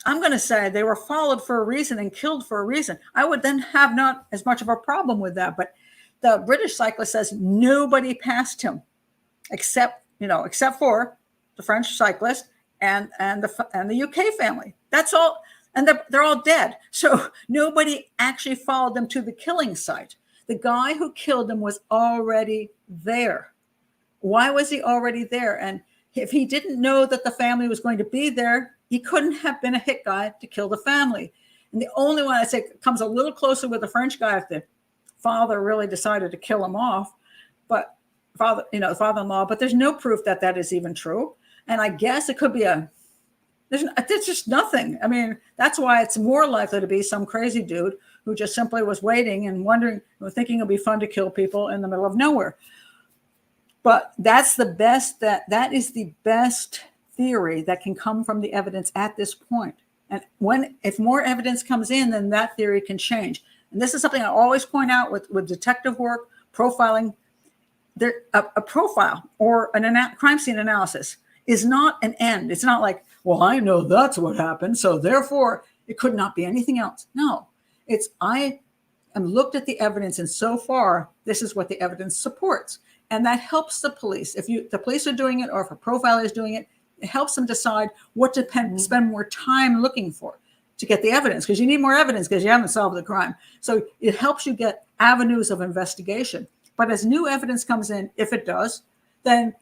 I'm going to say they were followed for a reason and killed for a reason. I would then have not as much of a problem with that. But the British cyclist says nobody passed him except for the French cyclist and the UK family. That's all. And they're all dead. So nobody actually followed them to the killing site. The guy who killed them was already there. Why was he already there? And if he didn't know that the family was going to be there, he couldn't have been a hit guy to kill the family. And the only one I say comes a little closer with the French guy if the father really decided to kill him off, but father-in-law, but there's no proof that that is even true. And I guess it could be there's just nothing. I mean, that's why it's more likely to be some crazy dude who just simply was waiting and wondering, thinking it'll be fun to kill people in the middle of nowhere. But that's the best, that is the best theory that can come from the evidence at this point. And if more evidence comes in, then that theory can change. And this is something I always point out with detective work, profiling. A profile or a crime scene analysis is not an end. It's not like, well, I know that's what happened, so therefore it could not be anything else. No, it's I am looked at the evidence, and so far this is what the evidence supports, and that helps the police. If the police are doing it, or if a profiler is doing it, it helps them decide what to spend more time looking for to get the evidence, because you need more evidence because you haven't solved the crime. So it helps you get avenues of investigation. But as new evidence comes in, if it does, then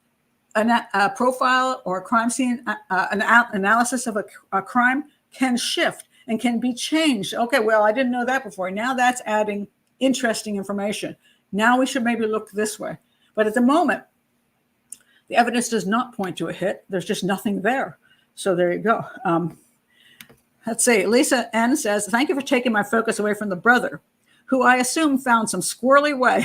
a profile or a crime scene analysis of a crime can shift and can be changed. Okay, well, I didn't know that before. Now that's adding interesting information. Now we should maybe look this way. But at the moment, the evidence does not point to a hit. There's just nothing there. So there you go. Let's see. Lisa N says, thank you for taking my focus away from the brother, who I assume found some squirrely way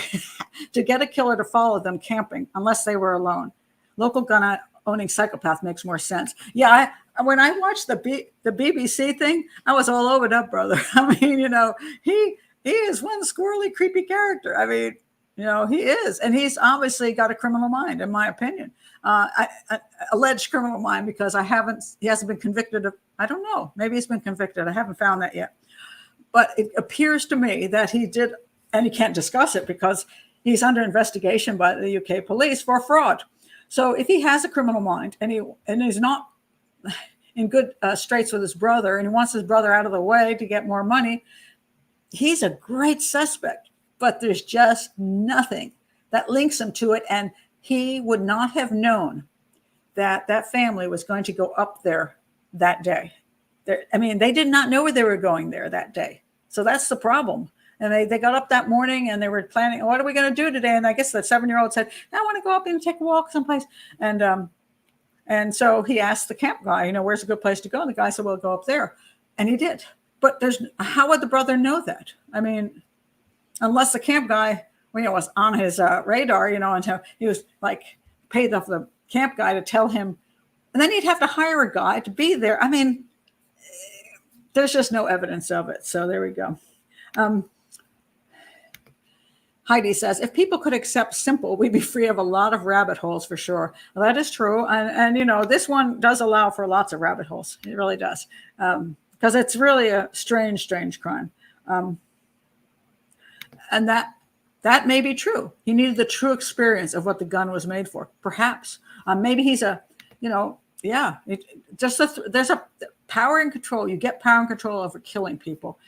to get a killer to follow them camping, unless they were alone. Local gun-owning psychopath makes more sense. Yeah, when I watched the BBC thing, I was all over that brother. I mean, he is one squirrely, creepy character. I mean, he is. And he's obviously got a criminal mind, in my opinion. Alleged criminal mind, because he hasn't been convicted of, I don't know, maybe he's been convicted. I haven't found that yet. But it appears to me that he did, and he can't discuss it because he's under investigation by the UK police for fraud. So if he has a criminal mind and he's not in good straits with his brother, and he wants his brother out of the way to get more money, he's a great suspect. But there's just nothing that links him to it, and he would not have known that that family was going to go up there that day. They did not know where they were going there that day. So that's the problem. And they got up that morning and they were planning, what are we going to do today? And I guess the 7-year-old said, I want to go up and take a walk someplace. And so he asked the camp guy, where's a good place to go? And the guy said, well, go up there. And he did. But how would the brother know that? I mean, unless the camp guy, was on his radar, and he was like paid off the camp guy to tell him. And then he'd have to hire a guy to be there. I mean, there's just no evidence of it. So there we go. Heidi says, if people could accept simple, we'd be free of a lot of rabbit holes for sure. Well, that is true. And this one does allow for lots of rabbit holes. It really does. Because it's really a strange crime. And that may be true. He needed the true experience of what the gun was made for. Perhaps. Maybe he's there's a power and control. You get power and control over killing people.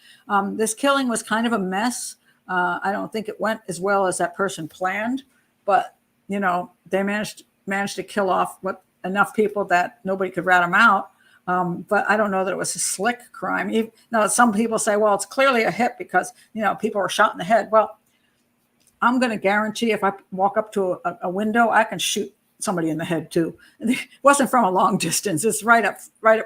This killing was kind of a mess. I don't think it went as well as that person planned, but they managed to kill off enough people that nobody could rat them out. But I don't know that it was a slick crime. Some people say, well, it's clearly a hit because people were shot in the head. Well, I'm going to guarantee if I walk up to a window, I can shoot somebody in the head too. It wasn't from a long distance. It's right up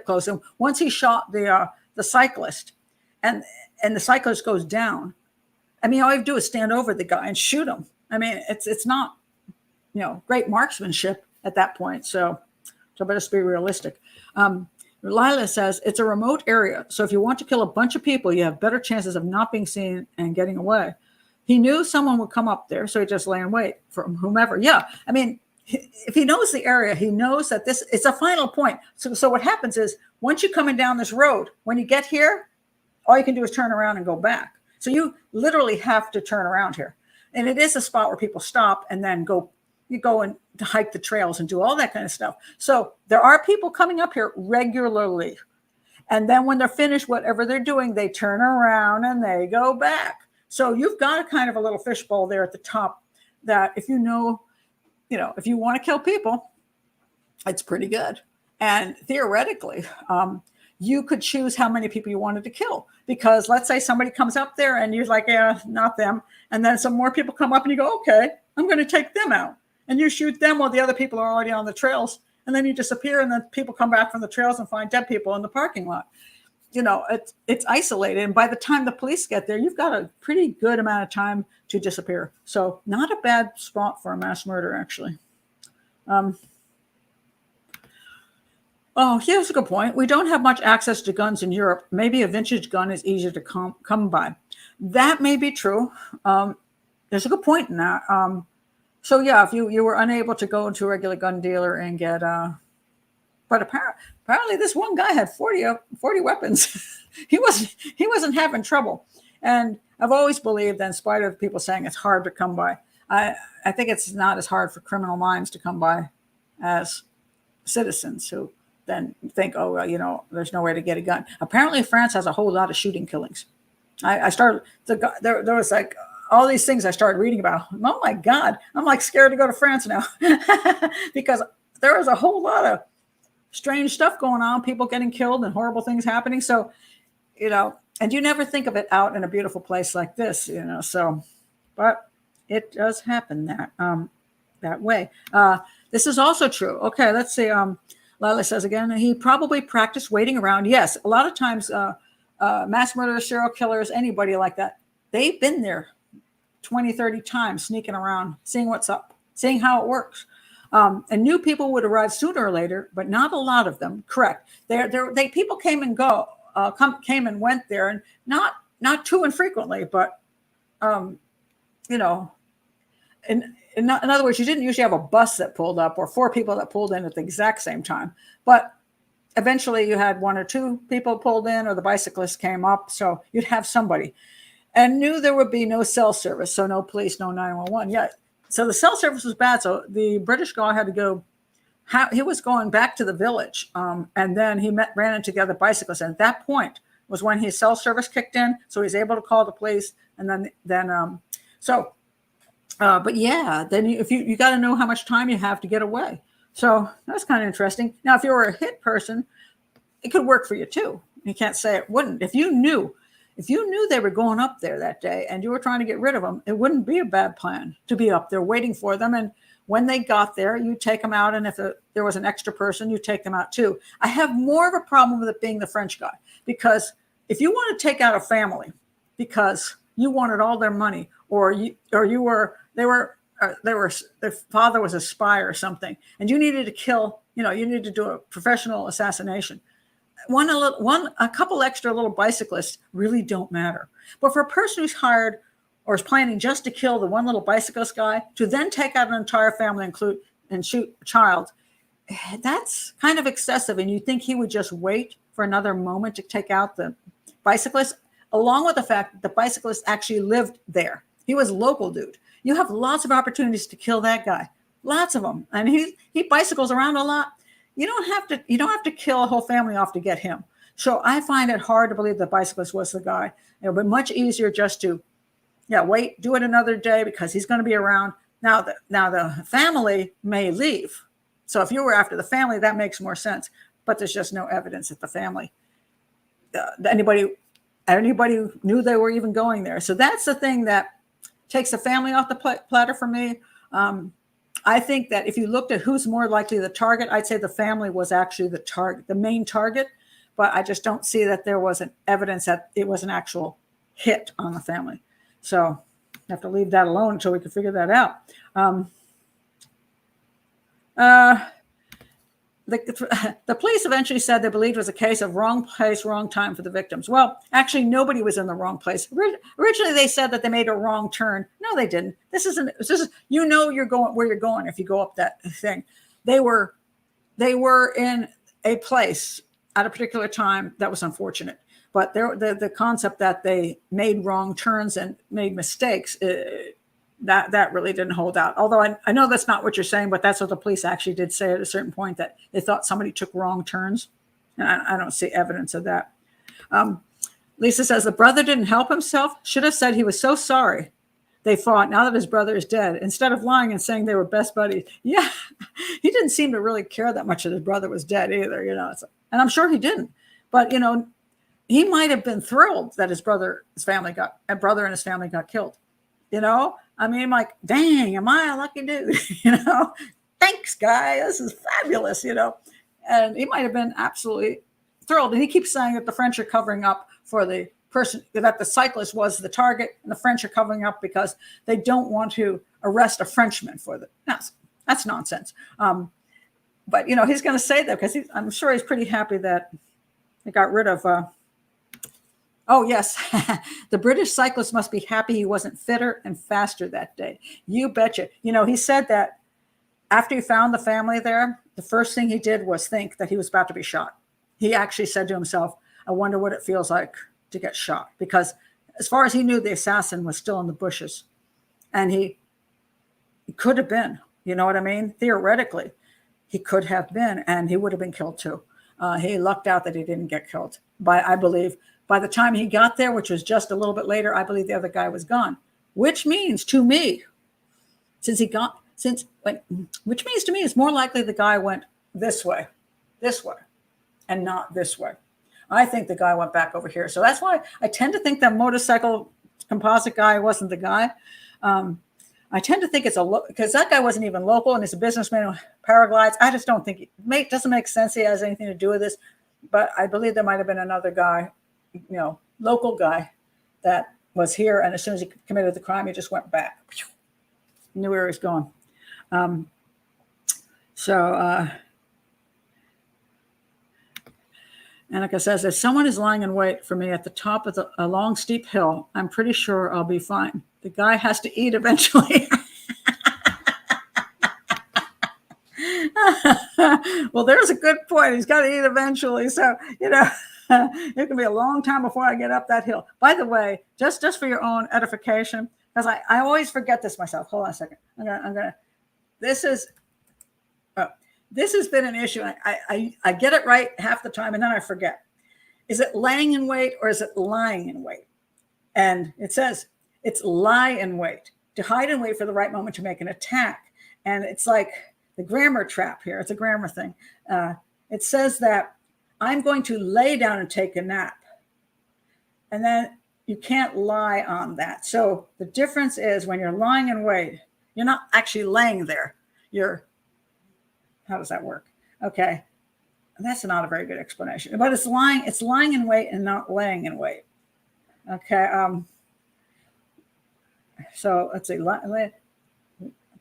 close. And once he shot the cyclist, and the cyclist goes down, all you have to do is stand over the guy and shoot him. It's not, great marksmanship at that point. So let's be realistic. Lila says, it's a remote area. So if you want to kill a bunch of people, you have better chances of not being seen and getting away. He knew someone would come up there, so he just lay in wait for whomever. Yeah, if he knows the area, he knows that it's a final point. So what happens is, once you're coming down this road, when you get here, all you can do is turn around and go back. So you literally have to turn around here. And it is a spot where people stop and then you go and to hike the trails and do all that kind of stuff. So there are people coming up here regularly. And then when they're finished, whatever they're doing, they turn around and they go back. So you've got a kind of a little fishbowl there at the top that if if you want to kill people, it's pretty good. And theoretically, you could choose how many people you wanted to kill. Because let's say somebody comes up there and you're like, yeah, not them. And then some more people come up and you go, okay, I'm going to take them out. And you shoot them while the other people are already on the trails. And then you disappear, and then people come back from the trails and find dead people in the parking lot. It's isolated. And by the time the police get there, you've got a pretty good amount of time to disappear. So not a bad spot for a mass murder, actually. Oh, here's a good point. We don't have much access to guns in Europe. Maybe a vintage gun is easier to come by. That may be true. There's a good point in that. So yeah, if you were unable to go into a regular gun dealer and get, but apparently this one guy had 40 weapons. he wasn't having trouble. And I've always believed that in spite of people saying it's hard to come by, I think it's not as hard for criminal minds to come by as citizens who then think, oh, well, there's no way to get a gun. Apparently France has a whole lot of shooting killings. There was like all these things I started reading about. Oh my God, I'm like scared to go to France now because there was a whole lot of strange stuff going on, people getting killed and horrible things happening. So, and you never think of it out in a beautiful place like this, so, but it does happen that way. This is also true. Okay, let's see. Lila says again, he probably practiced waiting around. Yes, a lot of times mass murderers, serial killers, anybody like that, they've been there 20, 30 times, sneaking around, seeing what's up, seeing how it works. And new people would arrive sooner or later, but not a lot of them. Correct. People came and came and went there, and not too infrequently, but in other words, you didn't usually have a bus that pulled up or 4 people that pulled in at the exact same time. But eventually you had 1 or 2 people pulled in, or the bicyclist came up. So you'd have somebody, and knew there would be no cell service. So no police, no 911. Yeah. So the cell service was bad. So the British guy had to go. He was going back to the village. And then he ran into the other bicyclists. And at that point was when his cell service kicked in. So he was able to call the police. And but yeah, then if you got to know how much time you have to get away. So that's kind of interesting. Now, if you were a hit person, it could work for you too. You can't say it wouldn't. If you knew they were going up there that day and you were trying to get rid of them, it wouldn't be a bad plan to be up there waiting for them. And when they got there, you take them out. And if there was an extra person, you take them out too. I have more of a problem with it being the French guy, because if you want to take out a family because you wanted all their money, their father was a spy or something, and you needed to kill, you need to do a professional assassination. A couple extra little bicyclists really don't matter. But for a person who's hired or is planning just to kill the one little bicyclist guy, to then take out an entire family and shoot a child, that's kind of excessive. And you think he would just wait for another moment to take out the bicyclist, along with the fact that the bicyclist actually lived there. He was a local dude. You have lots of opportunities to kill that guy, lots of them, and he bicycles around a lot. You don't have to kill a whole family off to get him. So I find it hard to believe the bicyclist was the guy. It would be much easier just to, wait, do it another day because he's going to be around. Now the family may leave. So if you were after the family, that makes more sense. But there's just no evidence that the family, anybody knew they were even going there. So that's the thing that takes the family off the platter for me. I think that if you looked at who's more likely the target, I'd say the family was actually the main target. But I just don't see that there wasn't evidence that it was an actual hit on the family. So I have to leave that alone until we can figure that out. The police eventually said they believed it was a case of wrong place, wrong time for the victims. Well, actually, nobody was in the wrong place. Originally, they said that they made a wrong turn. No, they didn't. This is you're going where you're going if you go up that thing. They were in a place at a particular time that was unfortunate. But the concept that they made wrong turns and made mistakes, that really didn't hold out. Although I know that's not what you're saying, but that's what the police actually did say at a certain point, that they thought somebody took wrong turns. And I don't see evidence of that. Lisa says the brother didn't help himself. Should have said he was so sorry they fought now that his brother is dead, instead of lying and saying they were best buddies. Yeah, he didn't seem to really care that much that his brother was dead either, and I'm sure he didn't. But, he might have been thrilled that his brother and his family got killed. I mean, I'm like, dang, am I a lucky dude? Thanks, guy. This is fabulous, And he might have been absolutely thrilled. And he keeps saying that the French are covering up for the person, that the cyclist was the target, and the French are covering up because they don't want to arrest a Frenchman for the. That's nonsense. But, he's going to say that because I'm sure he's pretty happy that they got rid of. Oh, yes. The British cyclist must be happy he wasn't fitter and faster that day. You betcha. He said that after he found the family there, the first thing he did was think that he was about to be shot. He actually said to himself, I wonder what it feels like to get shot. Because as far as he knew, the assassin was still in the bushes. And he could have been, you know what I mean? Theoretically, he could have been, and he would have been killed too. He lucked out that he didn't get killed. I believe by the time he got there, which was just a little bit later, I believe the other guy was gone. Which means to me, which means to me it's more likely the guy went this way, and not this way. I think the guy went back over here. So that's why I tend to think that motorcycle composite guy wasn't the guy. I tend to think it's because that guy wasn't even local, and he's a businessman who paraglides. I just don't think it doesn't make sense he has anything to do with this. But I believe there might have been another guy, local guy that was here. And as soon as he committed the crime, he just went back. Knew where he was going. Annika says, if someone is lying in wait for me at the top of a long, steep hill, I'm pretty sure I'll be fine. The guy has to eat eventually. Well, there's a good point. He's got to eat eventually. So, it can be a long time before I get up that hill. By the way, just for your own edification, because I always forget this myself. Hold on a second. This has been an issue. I get it right half the time, and then I forget. Is it laying in wait or is it lying in wait? And it says it's lie in wait, to hide and wait for the right moment to make an attack. And it's like the grammar trap here. It's a grammar thing. It says that I'm going to lay down and take a nap. And then you can't lie on that. So the difference is when you're lying in wait, you're not actually laying there. How does that work? Okay. That's not a very good explanation, but it's lying in wait and not laying in wait. Okay. So let's see.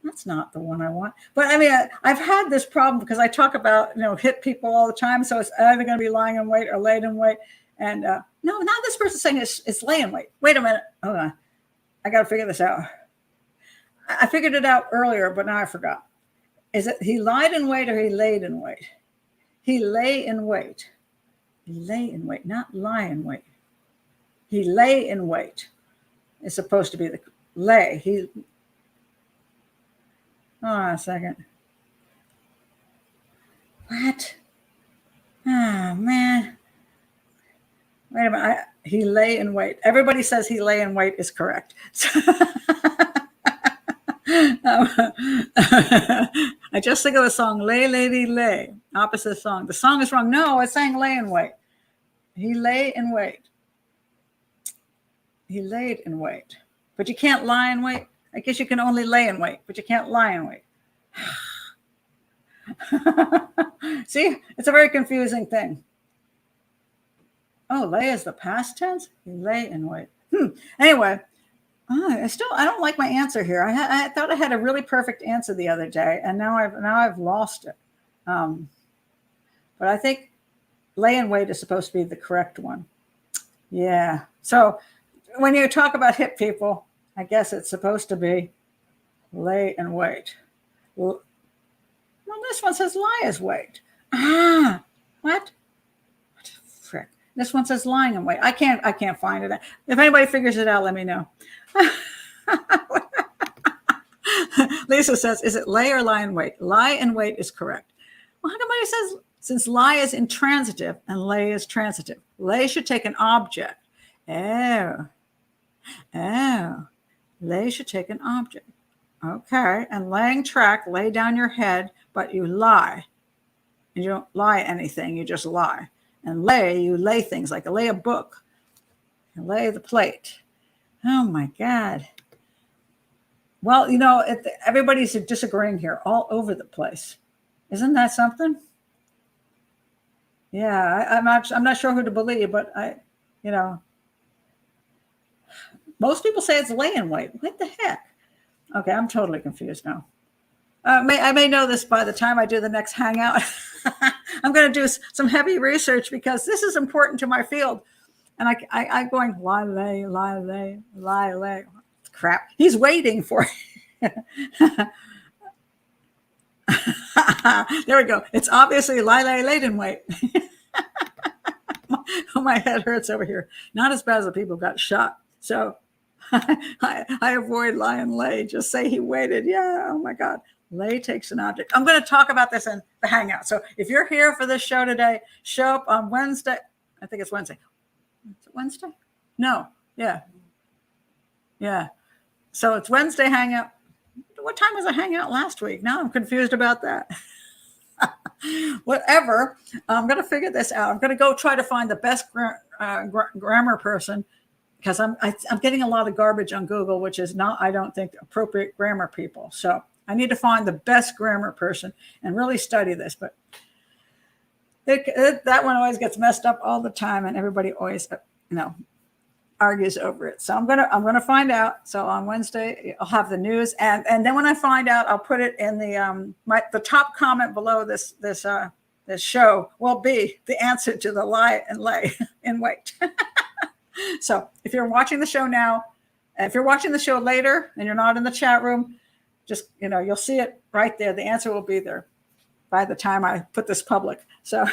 That's not the one I want. But I mean, I've had this problem because I talk about, hit people all the time. So it's either going to be lying in wait or laid in wait. And no, now this person's saying it's lay in wait. Wait a minute. Hold on. I got to figure this out. I figured it out earlier, but now I forgot. Is it he lied in wait or he laid in wait? He lay in wait. He lay in wait, not lie in wait. He lay in wait. It's supposed to be the lay. Hold on a second. What? Oh, man. Wait a minute. He lay in wait. Everybody says he lay in wait is correct. I just think of the song, Lay, Lady, Lay. Opposite song. The song is wrong. No, it's saying lay in wait. He lay in wait. He laid in wait. But you can't lie in wait. I guess you can only lay in wait, but you can't lie in wait. See, it's a very confusing thing. Oh, lay is the past tense? You lay in wait. Anyway, I don't like my answer here. I thought I had a really perfect answer the other day, and now I've lost it. But I think lay in wait is supposed to be the correct one. Yeah. So when you talk about hit people, I guess it's supposed to be lay and wait. Well, this one says lie is wait. What? What frick? This one says lying in wait. I can't find it. If anybody figures it out, let me know. Lisa says, is it lay or lie in wait? Lie in wait is correct. Well, how come somebody says, since lie is intransitive and lay is transitive, lay should take an object. Oh. Lay should take an object. Okay. And laying track, lay down your head, but you lie. And you don't lie anything, you just lie. And lay, you lay things like lay a book, you lay the plate. Oh my God. Well, everybody's disagreeing here all over the place. Isn't that something? Yeah, I'm not sure who to believe, but most people say it's lay in wait. What the heck? Okay, I'm totally confused now. I may know this by the time I do the next hangout. I'm going to do some heavy research because this is important to my field. And I'm going, lie, lay, lie, lay, lie, lay. Crap. He's waiting for it. There we go. It's obviously lie, lay, laid and wait. My head hurts over here. Not as bad as the people who got shot. So I avoid lie and lay. Just say he waited. Yeah. Oh my God. Lay takes an object. I'm going to talk about this in the hangout. So if you're here for this show today, show up on Wednesday. I think it's Wednesday. Is it Wednesday? No. Yeah. Yeah. So it's Wednesday hangout. What time was the hangout last week? Now I'm confused about that. Whatever. I'm going to figure this out. I'm going to go try to find the best grammar person because I'm getting a lot of garbage on Google, which is not, I don't think, appropriate grammar people. So I need to find the best grammar person and really study this. But that one always gets messed up all the time, and everybody always, argues over it. So I'm gonna find out. So on Wednesday I'll have the news, and then when I find out, I'll put it in the top comment below this show will be the answer to the lie and lay in wait. So if you're watching the show now, if you're watching the show later and you're not in the chat room, just you'll see it right there. The answer will be there by the time I put this public. So.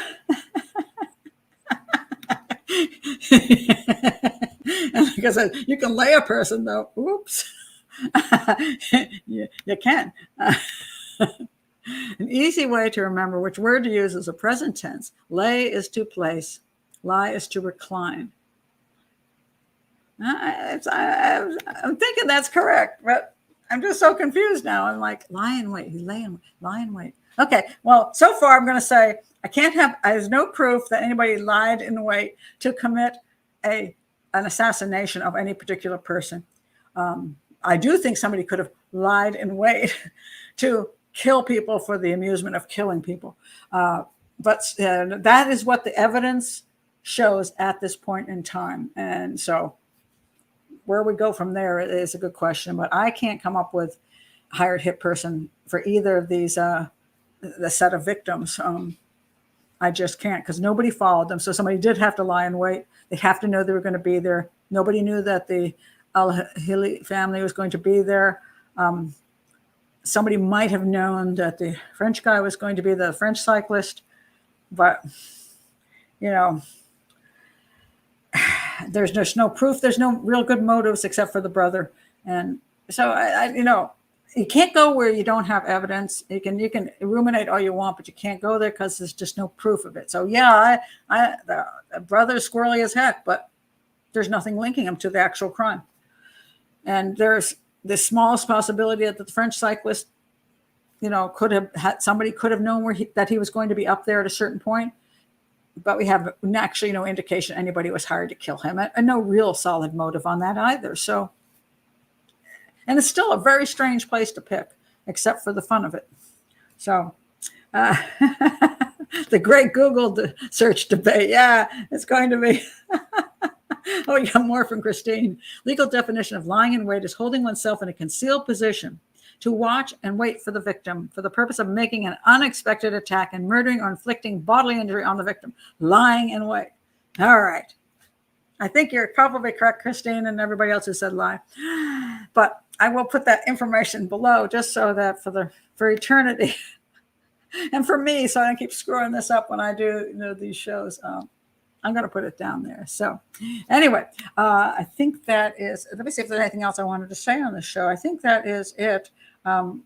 Because you can lay a person though. Oops. you can. An easy way to remember which word to use is a present tense. Lay is to place. Lie is to recline. I'm thinking that's correct, but I'm just so confused now. I'm like, lie and wait. He's lie and wait. Okay. Well, so far I'm going to say there's no proof that anybody lied in wait to commit an assassination of any particular person. I do think somebody could have lied in wait to kill people for the amusement of killing people. But that is what the evidence shows at this point in time. And so where we go from there is a good question, but I can't come up with a hired hit person for either of these, the set of victims. I just can't, because nobody followed them. So somebody did have to lie in wait. They have to know they were going to be there. Nobody knew that the Al-Hilli family was going to be there. Somebody might have known that the French guy was going to be the French cyclist, but there's just no proof. There's no real good motives except for the brother. And so you can't go where you don't have evidence. You can ruminate all you want, but you can't go there because there's just no proof of it. So yeah, the brother's squirrely as heck, but there's nothing linking him to the actual crime. And there's the smallest possibility that the French cyclist, could have had, somebody could have known that he was going to be up there at a certain point, but we have actually no indication anybody was hired to kill him, and no real solid motive on that either. So, and it's still a very strange place to pick, except for the fun of it. So, the great Google search debate. Yeah, it's going to be. Oh, you got more from Christine. Legal definition of lying in wait is holding oneself in a concealed position to watch and wait for the victim for the purpose of making an unexpected attack and murdering or inflicting bodily injury on the victim. Lying in wait. All right. I think you're probably correct, Christine, and everybody else who said lie. But I will put that information below just so that for eternity and for me, so I don't keep screwing this up when I do these shows. I'm going to put it down there. So anyway, I think that is, let me see if there's anything else I wanted to say on the show. I think that is it. There's,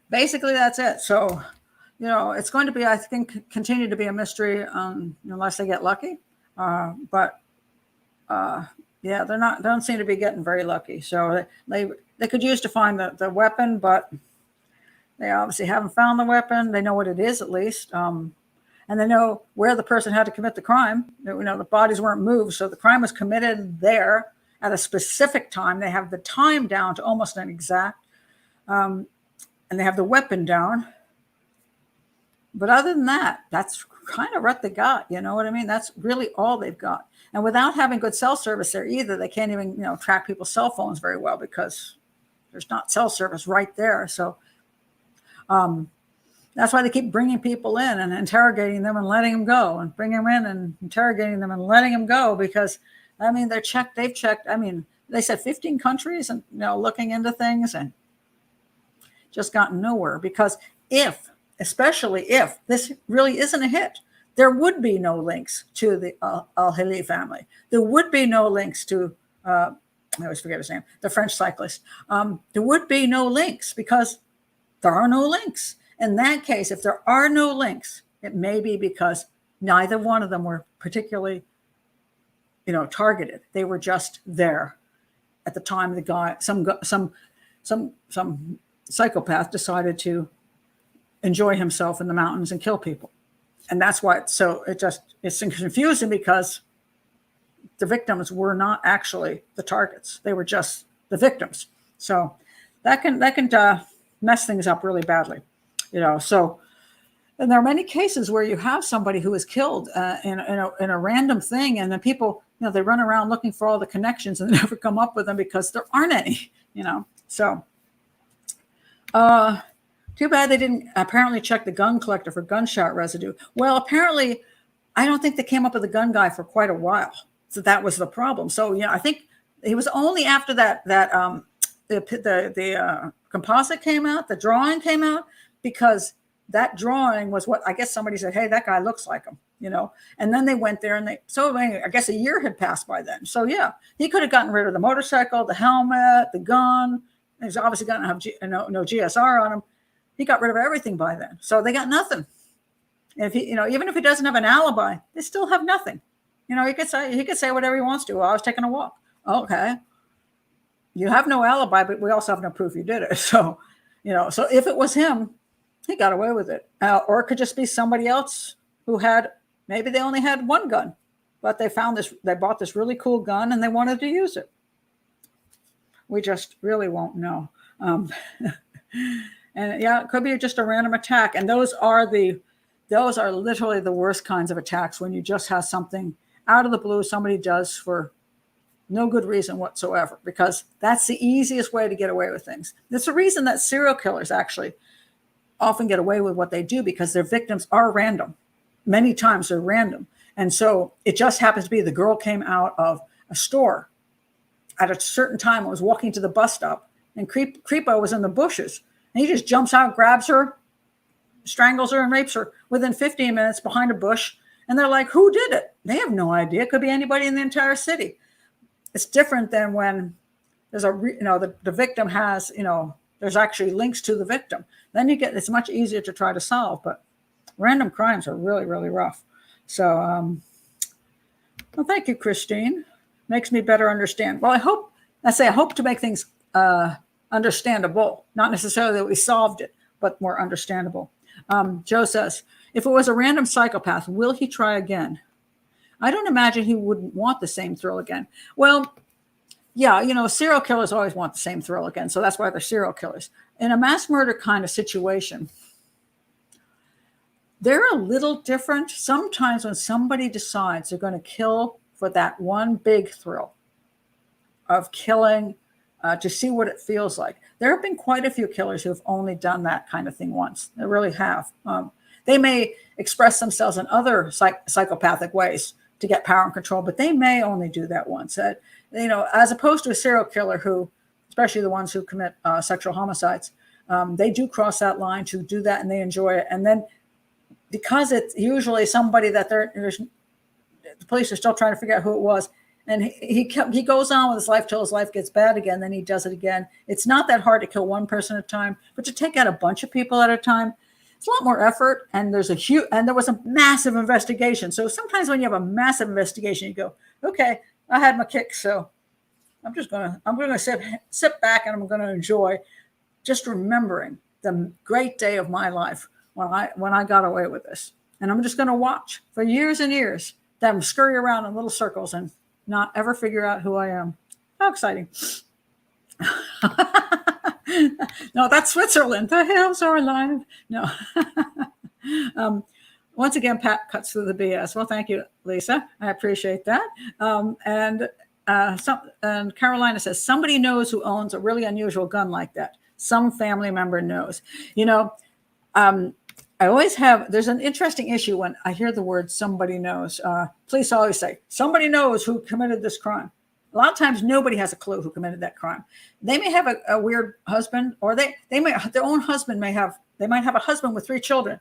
basically that's it. So, it's going to be, I think, continue to be a mystery, unless they get lucky. But Yeah, don't seem to be getting very lucky. So they could use to find the weapon, but they obviously haven't found the weapon. They know what it is, at least. And they know where the person had to commit the crime. The bodies weren't moved, so the crime was committed there at a specific time. They have the time down to almost an exact, and they have the weapon down. But other than that, that's kind of what they got. You know what I mean? That's really all they've got. And without having good cell service there either, they can't even track people's cell phones very well because there's not cell service right there. So that's why they keep bringing people in and interrogating them and letting them go, and bring them in and interrogating them and letting them go, because they've checked. They said 15 countries and looking into things and just gotten nowhere, because especially if this really isn't a hit, there would be no links to the Al-Hilli family. There would be no links to, I always forget his name, the French cyclist. There would be no links because there are no links. In that case, if there are no links, it may be because neither one of them were particularly, targeted. They were just there at the time the guy, some psychopath decided to enjoy himself in the mountains and kill people. And that's why it's confusing, because the victims were not actually the targets. They were just the victims. So that can mess things up really badly. And there are many cases where you have somebody who is killed in a random thing, and then people, they run around looking for all the connections and never come up with them because there aren't any. So too bad they didn't apparently check the gun collector for gunshot residue. Well, apparently, I don't think they came up with a gun guy for quite a while, so that was the problem. So I think it was only after the composite came out, the drawing came out, because that drawing was what I guess somebody said, hey, that guy looks like him, and then they went there and I guess a year had passed by then. So yeah, he could have gotten rid of the motorcycle, the helmet, the gun. He's obviously going to have no GSR on him. He got rid of everything by then. So they got nothing. If he, even if he doesn't have an alibi, they still have nothing. He could say whatever he wants to. Well, I was taking a walk. Okay. You have no alibi, but we also have no proof you did it. So, so if it was him, he got away with it. Or it could just be somebody else who maybe they only had one gun, but they bought this really cool gun and they wanted to use it. We just really won't know. And yeah, it could be just a random attack. And those are literally the worst kinds of attacks, when you just have something out of the blue somebody does for no good reason whatsoever, because that's the easiest way to get away with things. There's a reason that serial killers actually often get away with what they do, because their victims are random. Many times they're random. And so it just happens to be the girl came out of a store at a certain time and was walking to the bus stop, and Creepo was in the bushes. And he just jumps out, grabs her, strangles her, and rapes her within 15 minutes behind a bush. And they're like, who did it? They have no idea. It could be anybody in the entire city. It's different than when there's the victim has, there's actually links to the victim. Then it's much easier to try to solve. But random crimes are really, really rough. So, well, thank you, Christine. Makes me better understand. Well, I hope to make things understandable, not necessarily that we solved it, but more understandable. Joe says, if it was a random psychopath, will he try again? I don't imagine he wouldn't want the same thrill again. Well, yeah, serial killers always want the same thrill again. So that's why they're serial killers. In a mass murder kind of situation, they're a little different. Sometimes when somebody decides they're going to kill for that one big thrill of killing, to see what it feels like. There have been quite a few killers who have only done that kind of thing once. They really have. They may express themselves in other psychopathic ways to get power and control, but they may only do that once. As opposed to a serial killer who, especially the ones who commit sexual homicides, they do cross that line to do that, and they enjoy it. And then because it's usually somebody that the police are still trying to figure out who it was, and he goes on with his life till his life gets bad again. Then he does it again. It's not that hard to kill one person at a time, but to take out a bunch of people at a time, it's a lot more effort. And there was a massive investigation. So sometimes when you have a massive investigation, you go, okay, I had my kick, so I'm gonna sit back and I'm gonna enjoy just remembering the great day of my life when I got away with this. And I'm just gonna watch for years and years them scurry around in little circles and not ever figure out who I am. How exciting. No, that's Switzerland. The hills are alive. No. Once again, Pat cuts through the BS. Well, thank you, Lisa. I appreciate that. And Carolina says, somebody knows who owns a really unusual gun like that. Some family member knows. I always there's an interesting issue when I hear the word somebody knows. Police always say, somebody knows who committed this crime. A lot of times nobody has a clue who committed that crime. They may have a weird husband, or their own husband might have a husband with 3 children,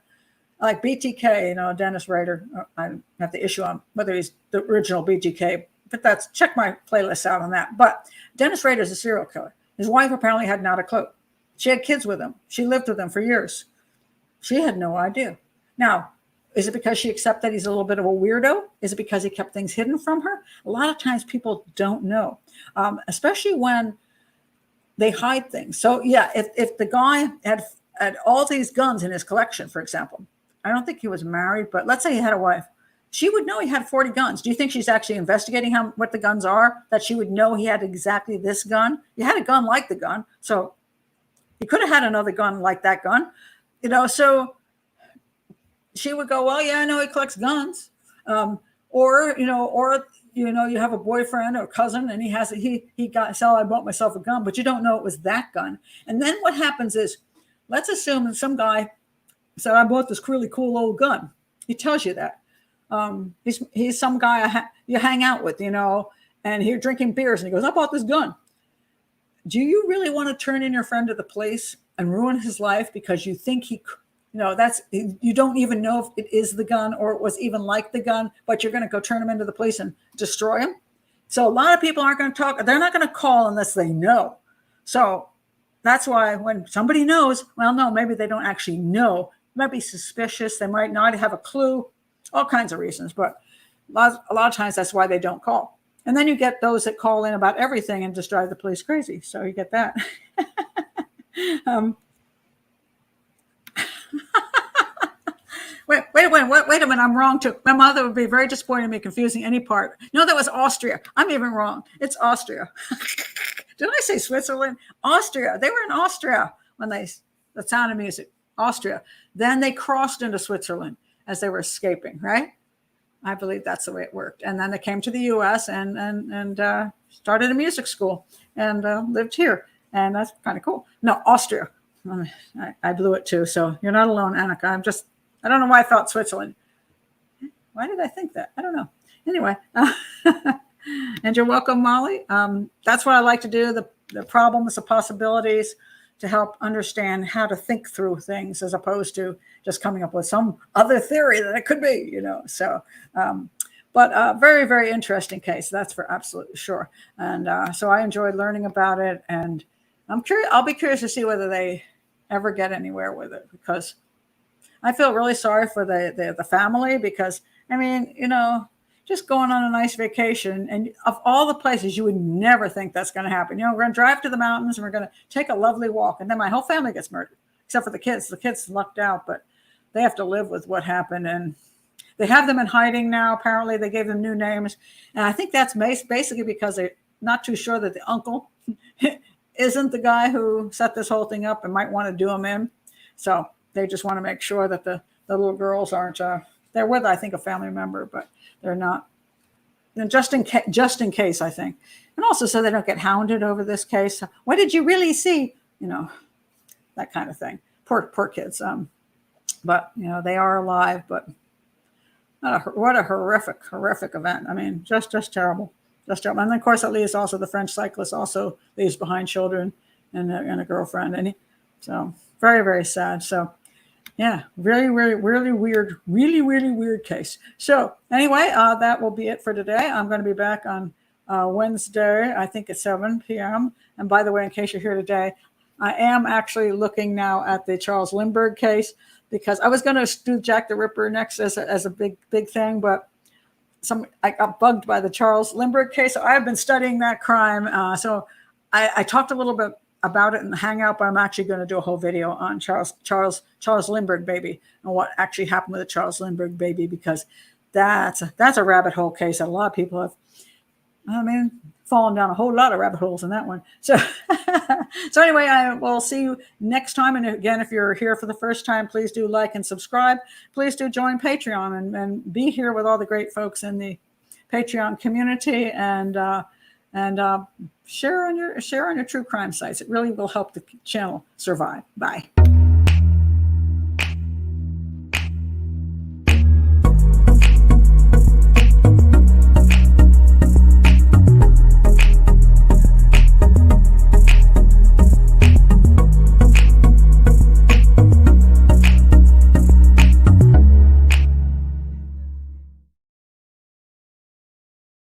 like BTK, Dennis Rader. I have the issue on whether he's the original BTK, but check my playlist out on that. But Dennis Rader is a serial killer. His wife apparently had not a clue. She had kids with him. She lived with him for years. She had no idea. Now, is it because she accepted he's a little bit of a weirdo? Is it because he kept things hidden from her? A lot of times people don't know, especially when they hide things. So yeah, if the guy had all these guns in his collection, for example, I don't think he was married, but let's say he had a wife, she would know he had 40 guns. Do you think she's actually investigating what the guns are, that she would know he had exactly this gun? You had a gun like the gun, so he could have had another gun like that gun, so she would go, well, yeah, I know he collects guns. Or you have a boyfriend or cousin and I bought myself a gun, but you don't know it was that gun. And then what happens is, let's assume that some guy said, I bought this really cool old gun. He tells you that. He's some guy you hang out with, and you're drinking beers and he goes, I bought this gun. Do you really want to turn in your friend to the police and ruin his life because you think you don't even know if it is the gun or it was even like the gun, but you're going to go turn him into the police and destroy him? So a lot of people aren't going to talk. They're not going to call unless they know. So that's why when somebody knows, well, no, maybe they don't actually know. They might be suspicious. They might not have a clue, all kinds of reasons. But a lot of times that's why they don't call. And then you get those that call in about everything and just drive the police crazy. So you get that. Wait a minute, I'm wrong too. My mother would be very disappointed in me confusing any part. No, that was Austria. I'm even wrong. It's Austria. Did I say Switzerland? Austria. They were in Austria when The Sound of Music, Austria. Then they crossed into Switzerland as they were escaping, right? I believe that's the way it worked. And then they came to the U.S. and started a music school and lived here. And that's kind of cool. No, Austria. I blew it too. So you're not alone, Annika. I don't know why I thought Switzerland. Why did I think that? I don't know. Anyway, and you're welcome, Molly. That's what I like to do, the problems, the possibilities, to help understand how to think through things as opposed to just coming up with some other theory that it could be, So, but very, very interesting case. That's for absolutely sure. And so I enjoyed learning about it. And I'm curious. I'll be curious to see whether they ever get anywhere with it, because I feel really sorry for the family, because, just going on a nice vacation, and of all the places you would never think that's going to happen. We're going to drive to the mountains and we're going to take a lovely walk. And then my whole family gets murdered, except for the kids. The kids lucked out, but they have to live with what happened. And they have them in hiding now. Apparently they gave them new names. And I think that's basically because they're not too sure that the uncle isn't the guy who set this whole thing up and might want to do them in. So they just want to make sure that the little girls aren't, they're with, I think, a family member, but they're not. And just in case, I think. And also so they don't get hounded over this case. What did you really see? That kind of thing. Poor kids. But, they are alive, but what a horrific event. I mean, just terrible. Just terrible. And then, of course, that leaves also the French cyclist also leaves behind children and a girlfriend. And so very, very sad. So, yeah, really, really, really weird case. So anyway, that will be it for today. I'm going to be back on Wednesday, I think at 7 p.m. And by the way, in case you're here today, I am actually looking now at the Charles Lindbergh case, because I was going to do Jack the Ripper next as a big thing, but I got bugged by the Charles Lindbergh case. So I've been studying that crime. So I talked a little bit about it in the Hangout, but I'm actually going to do a whole video on Charles Lindbergh baby and what actually happened with the Charles Lindbergh baby, because that's a rabbit hole case that a lot of people have, fallen down a whole lot of rabbit holes in that one. So, so anyway, I will see you next time. And again, if you're here for the first time, please do like and subscribe. Please do join Patreon and be here with all the great folks in the Patreon community, and share on your true crime sites. It really will help the channel survive. Bye.